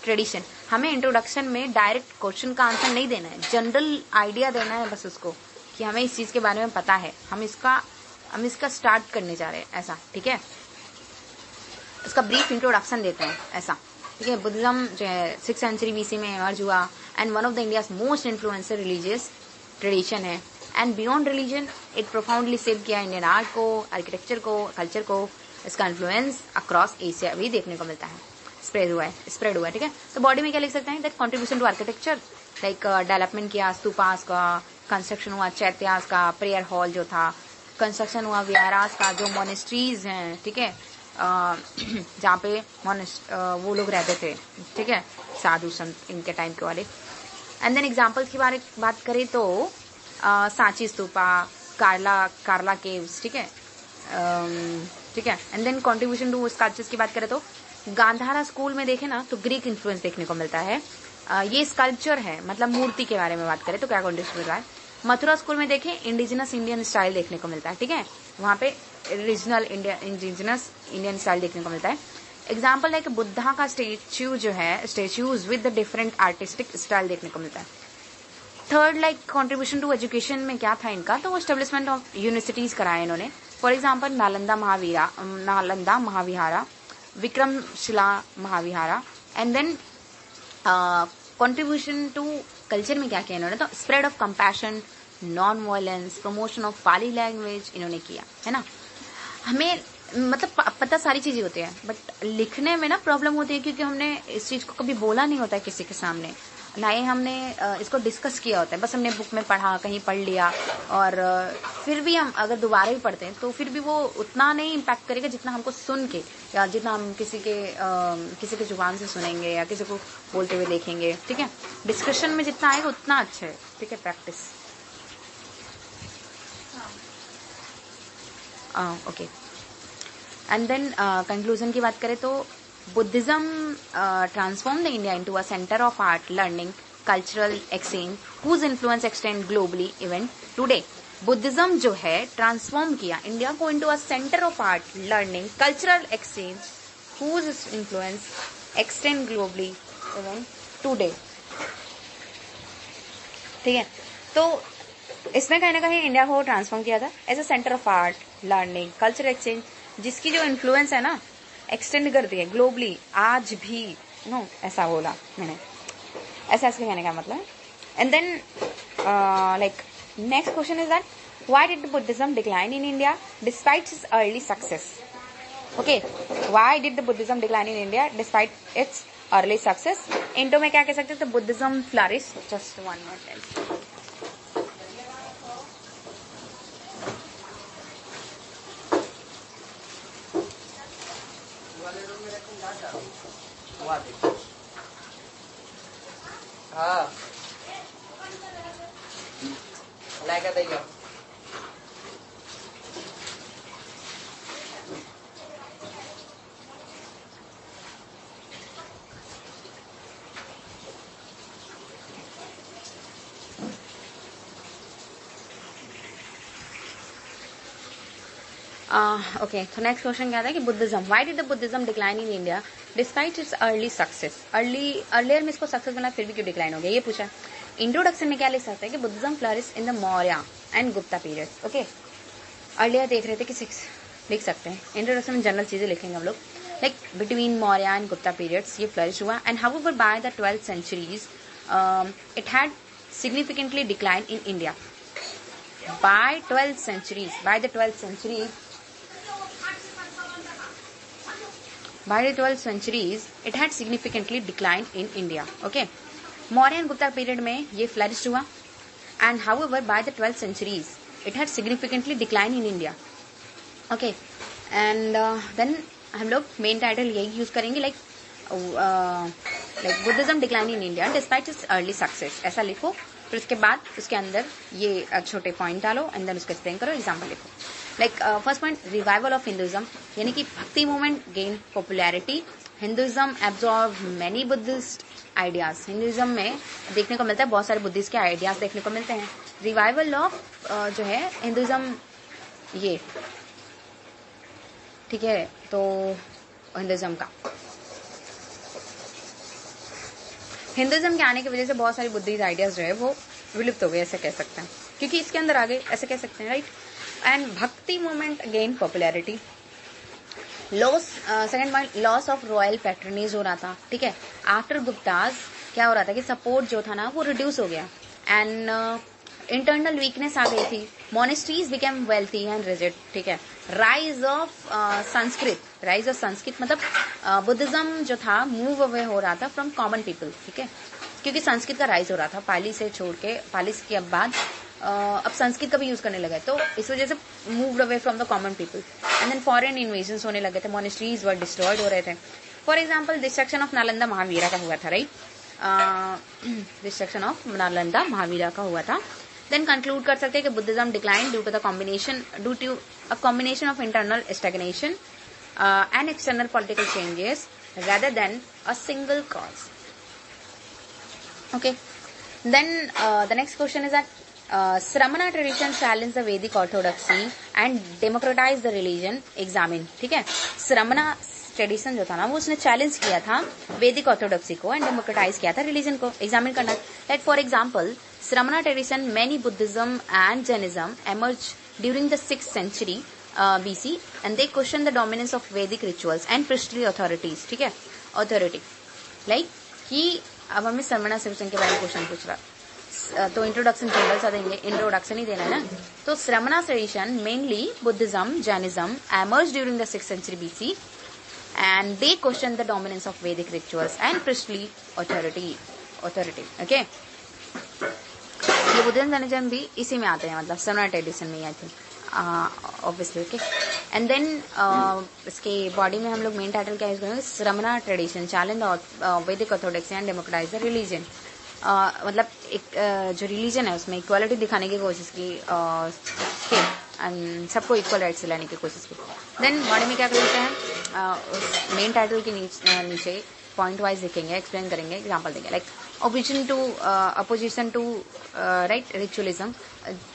tradition. हमें introduction में direct question का answer नहीं देना है, जनरल आइडिया देना है बस उसको, कि हमें इस चीज के बारे में पता है, हम इसका स्टार्ट करने जा रहे हैं, ऐसा, ठीक है। इसका ब्रीफ इंट्रोडक्शन देते हैं, ऐसा, ठीक है। बुद्धिज्म जो है 6th सेंचुरी BC में इमर्ज हुआ and one of the India's most influencer religious tradition है। And beyond religion it profoundly shape किया इंडियन आर्ट को, आर्किटेक्चर को, कल्चर को। इसका इन्फ्लुएंस अक्रॉस एशिया भी देखने को मिलता है, स्प्रेड हुआ है, ठीक है। तो बॉडी में क्या लिख सकते हैं, that contribution to architecture, like development किया स्तूपास का, कंस्ट्रक्शन हुआ चैत्यास का, प्रेयर हॉल जो था, कंस्ट्रक्शन हुआ विहारास का, जो मोनेस्ट्रीज हैं, ठीक है, जहाँ पे वो लोग रहते थे, ठीक है, साधु संत इनके टाइम के वाले। एंड देन एग्जाम्पल्स की बात करें तो सांची स्तूपा, कार्ला केव्स, ठीक है, ठीक है। And then contribution to sculptures की बात करें तो गांधारा स्कूल में देखें ना तो ग्रीक इन्फ्लुएंस देखने को मिलता है। ये स्कल्पचर है, मतलब मूर्ति के बारे में बात करें तो क्या कंट्रीब्यूशन मिल रहा है। मथुरा स्कूल में देखें इंडिजिनस इंडियन स्टाइल देखने को मिलता है, ठीक है, वहाँ पे रीजनल इंडिजिनस इंडियन स्टाइल देखने को मिलता है। एग्जाम्पल है कि बुद्धा का स्टेच्यू जो है, statues with with artistic style देखने को मिलता है। Third, like contribution to education में क्या था इनका, तो एस्टेब्लिशमेंट ऑफ यूनिवर्सिटीज कराया इन्होंने। For example Nalanda Mahavihara, Vikramshila Mahavihara. And then contribution to culture में क्या किया इन्होंने, तो spread of compassion, non violence, promotion of Pali language इन्होंने किया, है ना। हमें मतलब पता सारी चीजें होती है, बट लिखने में ना प्रॉब्लम होती है, क्योंकि हमने इस चीज को कभी बोला नहीं होता है किसी के सामने, ना ही हमने इसको डिस्कस किया होता है, बस हमने बुक में पढ़ा, कहीं पढ़ लिया, और फिर भी हम अगर दोबारा भी पढ़ते हैं तो फिर भी वो उतना नहीं इम्पैक्ट करेगा जितना हमको सुन के, या जितना हम किसी के जुबान से सुनेंगे या किसी को बोलते हुए देखेंगे, ठीक है। डिस्कशन में जितना आएगा उतना अच्छा है, ठीक है, practice. Okay. And then conclusion की बात करें तो Buddhism transform the India into a centre of art, learning, cultural exchange, whose influence extend globally even today. Buddhism जो है ट्रांसफॉर्म किया इंडिया को into a centre of art, learning, cultural exchange, whose influence extend globally even today, ठीक है। तो इसमें कहीं ना कहीं इंडिया को ट्रांसफॉर्म किया था as a centre of art, learning, cultural exchange, जिसकी जो इन्फ्लुएंस है ना एक्सटेंड कर दी है ग्लोबली, आज भी नो, ऐसा बोला मैंने, ऐसा इसके कहने का मतलब है। And then like next question is that why did Buddhism decline in India despite its early success. Okay, why did the Buddhism decline in India despite its early success. इंडो में क्या कह सकते हैं, तो बुद्धिज्म फ्लरिश, जस्ट 1 मिनट। हाँ like देगा। Okay, तो नेक्स्ट क्वेश्चन क्या था कि Buddhism, why did the Buddhism decline in India despite its early success. Earlier में इसको सक्सेस मिला, फिर भी क्यों डिक्लाइन हो गया, ये पूछा। इंट्रोडक्शन में क्या लिख सकते हैं कि Buddhism flourish in the Maurya and Gupta period. Okay, earlier देख रहे थे कि 6 लिख सकते हैं, इंट्रोडक्शन में जनरल चीजें लिखेंगे हम लोग, like between Maurya and Gupta periods ये फ्लरिश हुआ। And however by the 12th centuries it had significantly declined in India. By 12th centuries, by the 12th centuries, it had significantly declined in India. Okay, Maurya and Gupta period में ये flourished हुआ, and however by the 12th centuries, it had significantly declined in India. Okay, and then हम लोग main title यही use करेंगे, like Buddhism decline in India despite its early success, ऐसा लिखो। फिर उसके बाद उसके अंदर ये छोटे पॉइंट डालो एंड देन उसको एक्सप्लेन करो, एग्जाम्पल लिखो। Like first point, revival of Hinduism, यानी कि भक्ति movement gain popularity. Hinduism absorb many Buddhist ideas, Hinduism में देखने को मिलता है बहुत सारे बुद्धिस्ट के आइडियाज देखने को मिलते हैं। रिवाइवल ऑफ जो है हिंदुइज्म, ये ठीक है, तो हिंदुइज्म का, हिंदुइज्म के आने की वजह से बहुत सारी बुद्धिस्ट आइडियाज जो है वो विलुप्त हो गए, ऐसे कह सकते हैं। क्योंकि इसके अंदर आ गए, ऐसे कह सकते हैं, right. And bhakti movement gain popularity. Loss, second point, loss of royal patronage हो रहा था, ठीक है. आफ्टर गुप्ताज क्या हो रहा था कि सपोर्ट जो था ना वो रिड्यूस हो गया. एंड इंटरनल वीकनेस आ गई थी. Monasteries became wealthy and rigid, ठीक है. राइज ऑफ संस्कृत मतलब बुद्धिज्म जो था मूव अवे हो रहा था फ्रॉम कॉमन पीपल, ठीक है. क्योंकि संस्कृत का राइज हो रहा था पाली से छोड़ के, पाली के बाद अब संस्कृत का भी यूज करने लगे, तो इस वजह से moved away from the common people. And then foreign invasions होने लगे थे, मोनेस्ट्रीज वर डिस्ट्रॉयड हो रहे थे. For example destruction of Nalanda Mahavira का हुआ था, right. Destruction of Nalanda Mahavira का हुआ था. देन कंक्लूड कर सकते हैं कि Buddhism decline due to a combination of internal stagnation and external political changes rather than a single cause. Okay. Then the next question is that Sramana tradition challenged the Vedic orthodoxy and democratized the religion. Examine. ठीक है. Sramana tradition जो था ना वो उसने challenge किया था वैदिक ऑर्थोडॉक्सी को एंड डेमोक्रेटाइज किया था रिलीजन को. एग्जामिन करना. Like for example Sramana tradition, many Buddhism and Jainism emerged during the 6th century BC and they questioned the dominance of Vedic rituals and priestly authorities. ठीक है. Authority. Like कि अब हमें Sramana tradition के बारे में question पूछ रहा, तो इंट्रोडक्शन जनरल सा देंगे, इंट्रोडक्शन ही देना है ना. तो Sramana tradition mainly Buddhism, Jainism emerged during the 6th century BC and they questioned the dominance of Vedic rituals and priestly authority. Okay. ये बुद्धिज्म जैनिज्म भी इसी में आते हैं, मतलब Sramana ट्रेडिशन में ही आई थी ऑब्वियसली. ओके. एंड देन इसके बॉडी में हम लोग मेन टाइटल क्या यूज करेंगे, Sramana ट्रेडिशन चैलेंज वैदिक orthodoxy and democratise the religion. मतलब एक जो रिलीजन है उसमें इक्वालिटी दिखाने की कोशिश की, सबको इक्वल राइट्स दिलाने की कोशिश की. देन बॉडी में क्या करते हैं, मेन टाइटल के नीचे पॉइंट वाइज लिखेंगे, एक्सप्लेन करेंगे, एग्जांपल देंगे. Like opposition to right ritualism,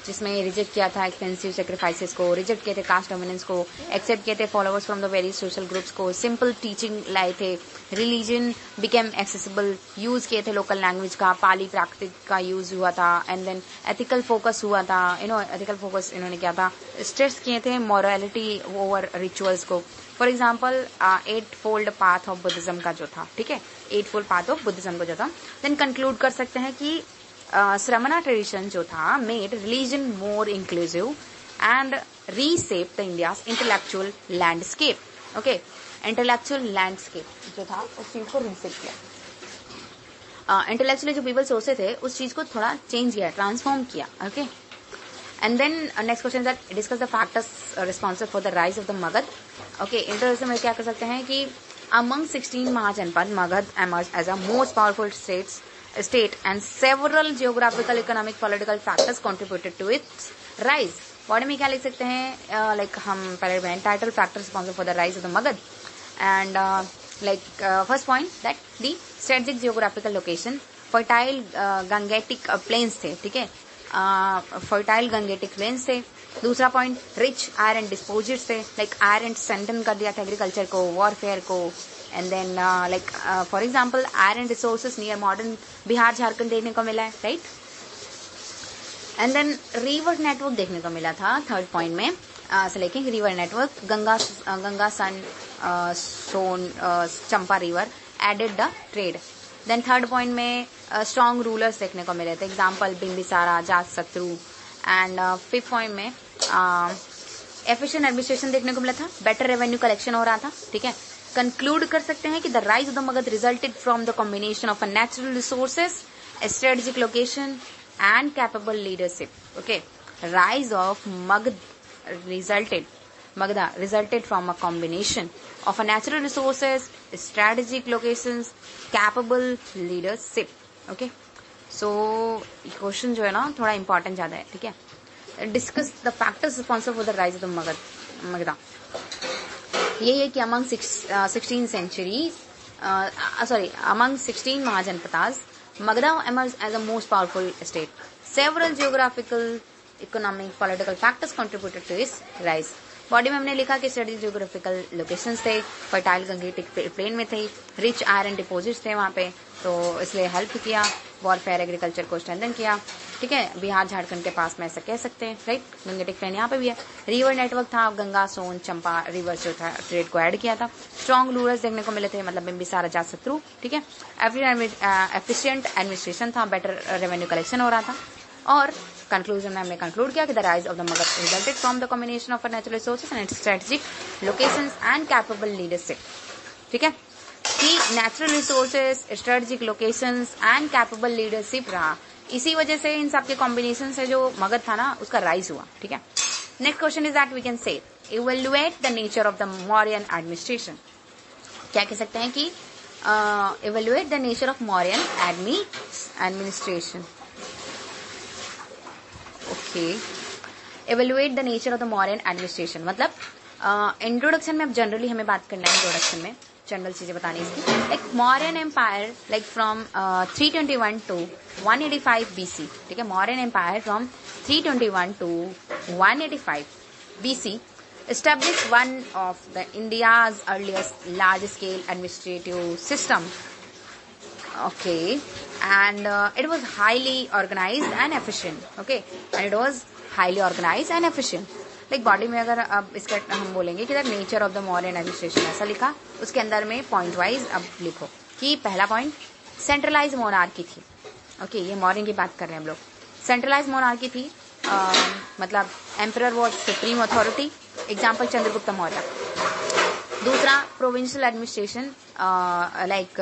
जिसमें रिजेक्ट किया था एक्सपेंसिव सेक्रीफाइसेस को, रिजेक्ट किए थे कास्ट डोमिनेंस को, एक्सेप्ट किए थे followers from the various social groups को, सिंपल टीचिंग लाए थे, रिलीजन बिकेम एक्सेसिबल, यूज किए थे लोकल लैंग्वेज का, पाली प्राकृतिक का यूज हुआ था. एंड देन एथिकल फोकस हुआ था, एथिकल फोकस इन्होंने किया था, स्ट्रेस किए थे मॉरलिटी ओवर रिचुअल्स को. For example 8 fold path of Buddhism का जो था, ठीक है, 8 फोल्ड पाथ ऑफ बुद्धिज्म का जो था. देन कंक्लूड कर सकते हैं कि Sramana ट्रेडिशन जो था made religion more inclusive and रीसेप the India's intellectual landscape. Okay. Intellectual landscape जो था उस चीज को रीसेप किया, इंटेलेक्चुअली जो पीपल सोचते थे उस चीज को थोड़ा चेंज किया, ट्रांसफॉर्म किया. Okay. And then next question that discuss the factors responsible for the rise of the Magadha. Okay. Introduction में क्या कर सकते हैं कि among 16 mahajanapada Magad emerged as a most powerful state and several geographical, economic, political factors contributed to its rise. Body में क्या लिख सकते हैं, लाइक हम पहले बनाए title factor responsible for the rise of the Magadh. And like first point that the strategic geographical location, fertile Gangetic planes थे, ठीक है, फर्टाइल गंगेटिक प्लेन्स थे. दूसरा पॉइंट रिच आयरन डिस्पोजिट्स थे, लाइक आयरन स्ट्रेंथन कर दिया था एग्रीकल्चर को, वॉरफेयर को. And then like for example iron resources near modern Bihar Jharkhand देखने को मिला है, right. And then river network देखने को मिला था थर्ड पॉइंट में. लेकिन river network Ganga Son Son Champa river aided the trade. Then third point में स्ट्रॉन्ग रूलर्स देखने को मिले थे, example Bimbisara, Ajatashatru. And fifth point में एफिशिएंट एडमिनिस्ट्रेशन देखने को मिला था, बेटर रेवेन्यू कलेक्शन हो रहा था, ठीक है. कंक्लूड कर सकते हैं कि the rise of the Magadh resulted from the combination of a natural resources, strategic location and capable leadership. Okay. Rise of Magadha resulted from a combination of a natural resources, strategic locations, capable leadership. Okay. So question जो है ना थोड़ा important ज्यादा है, ठीक है. Discuss the factors responsible for the rise of the Magadha. ये है कि among 16 centuries, among 16 Mahajanpadas, Magadha emerged as a most powerful state. Several geographical, economic, political factors contributed to its rise. Body में हमने लिखा कि study geographical locations थे, fertile Gangetic plain में थे, रिच आयरन डिपोजिट्स थे वहाँ पे, तो इसलिए हेल्प किया, वॉरफेयर एग्रीकल्चर को स्ट्रेंथन किया, ठीक है। बिहार झारखंड के पास में ऐसा कह सकते हैं, राइट। गंगेटिक प्लेन यहाँ पे भी है। रिवर नेटवर्क था, गंगा सोन चंपा रिवर जो था ट्रेड को ऐड किया था। स्ट्रॉन्ग रूलर्स देखने को मिले थे, मतलब बिम्बिसार अजातशत्रु, ठीक है। एफिशिएंट एडमिनिस्ट्रेशन था, बेटर रेवेन्यू कलेक्शन हो रहा था। और कंक्लूजन में हमने कंक्लूड किया कि the rise of the Magadh resulted from the combination of natural resources and strategic locations and capable leadership, ठीक है। कि natural resources, strategic locations and capable leadership रहा, इसी वजह से इन सब के कॉम्बिनेशन से जो मगध था ना उसका राइज हुआ, ठीक है। Next question is that we can say evaluate the nature of the Mauryan administration. क्या कह सकते हैं कि evaluate the nature of Mauryan administration. Okay, evaluate the nature of the Mauryan administration मतलब इंट्रोडक्शन में अब जनरली हमें बात करना है, इंट्रोडक्शन में जनरल चीजें बतानी इसकी। Like Mauryan empire like from 321 to 185 BC, ठीक है। Mauryan empire from 321 to 185 BC established one of the India's earliest large-scale administrative system. Okay, and it was highly organized and efficient. Okay, and it was highly organized and efficient. Like body में अगर अब इसका हम बोलेंगे कि the nature of the Mauryan administration ऐसा लिखा, उसके अंदर में पॉइंट वाइज अब लिखो कि पहला पॉइंट सेंट्रलाइज मोनार्की थी। ओके, ये मौर्यन की बात कर रहे हैं हम लोग। सेंट्रलाइज मोनार्की थी, मतलब emperor was supreme authority, example Chandragupta Maurya. दूसरा प्रोविंशियल एडमिनिस्ट्रेशन, लाइक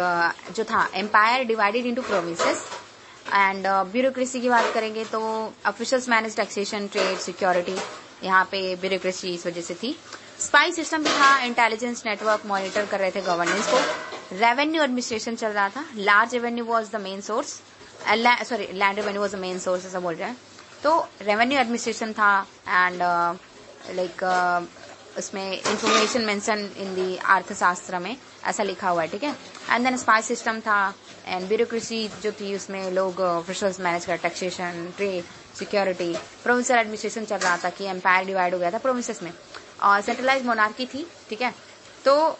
जो था empire divided into provinces. And bureaucracy की बात करेंगे तो officials manage taxation, trade, security, यहाँ पे ब्यूरोक्रेसी इस वजह से थी। स्पाई सिस्टम भी था, इंटेलिजेंस नेटवर्क मॉनिटर कर रहे थे गवर्नेंस को। रेवेन्यू एडमिनिस्ट्रेशन चल रहा था, large revenue was the main source, sorry land revenue was the main source ऐसा बोल रहे हैं। तो रेवेन्यू एडमिनिस्ट्रेशन था एंड लाइक उसमें इंफॉर्मेशन मेंशन इन दी अर्थशास्त्र में ऐसा लिखा हुआ है, ठीक है। एंड देन स्पाई सिस्टम था एंड ब्यूरोक्रेसी जो थी उसमें लोग ऑफिशियल्स मैनेज कर, taxation, trade, security. Provincial administration चल रहा था कि एम्पायर डिवाइड हो गया था प्रोविंसेस में, और सेंट्रलाइज मोनार्की थी, ठीक है। तो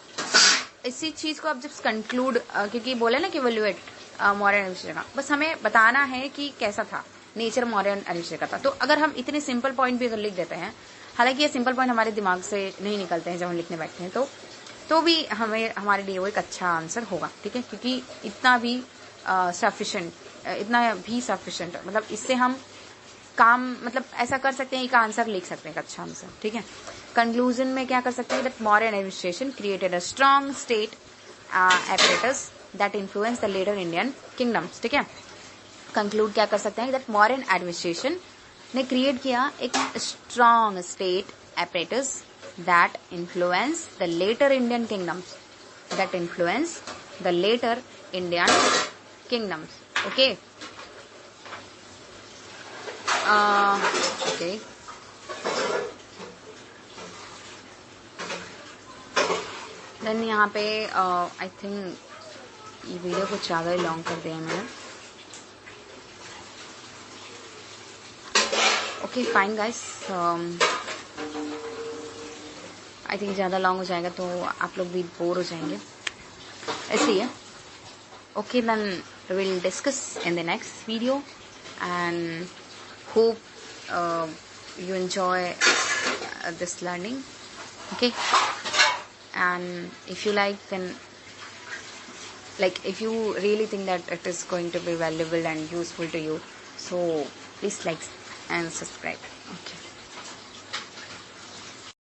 इसी चीज को अब जब कंक्लूड, क्योंकि बोले ना कि इवैल्यूएट मौर्यन एडमिनिस्ट्रेशन का, बस हमें बताना है कि कैसा था नेचर मौर्यन एडमिनिस्ट्रेशन का था। तो अगर हम इतने सिंपल पॉइंट भी अगर लिख देते हैं, हालांकि ये सिंपल पॉइंट हमारे दिमाग से नहीं निकलते हैं जब हम लिखने बैठते हैं, तो भी हमें हमारे लिए वो एक अच्छा आंसर होगा, ठीक है। क्योंकि इतना भी सफिशिएंट मतलब इससे हम काम मतलब ऐसा कर सकते हैं, एक आंसर लिख सकते हैं, एक अच्छा आंसर, ठीक है। कंक्लूजन में क्या कर सकते हैं, that Mauryan administration created a strong state apparatus that influence the later Indian kingdoms, ठीक है। कंक्लूड क्या कर सकते हैं, दैट मौर्यन एडमिनिस्ट्रेशन ने क्रिएट किया एक strong state apparatus that influence the later Indian kingdoms, okay. Okay, then यहाँ पे आई थिंक ये वीडियो कुछ ज़्यादा ही लॉन्ग कर दिया है मैंने। Okay fine guys, I think ज़्यादा लॉन्ग हो जाएगा तो आप लोग भी बोर हो जाएंगे, इसलिए okay then will discuss in the next video and hope you enjoy this learning, okay. And if you like, then if you really think that it is going to be valuable and useful to you, so please like and subscribe, okay.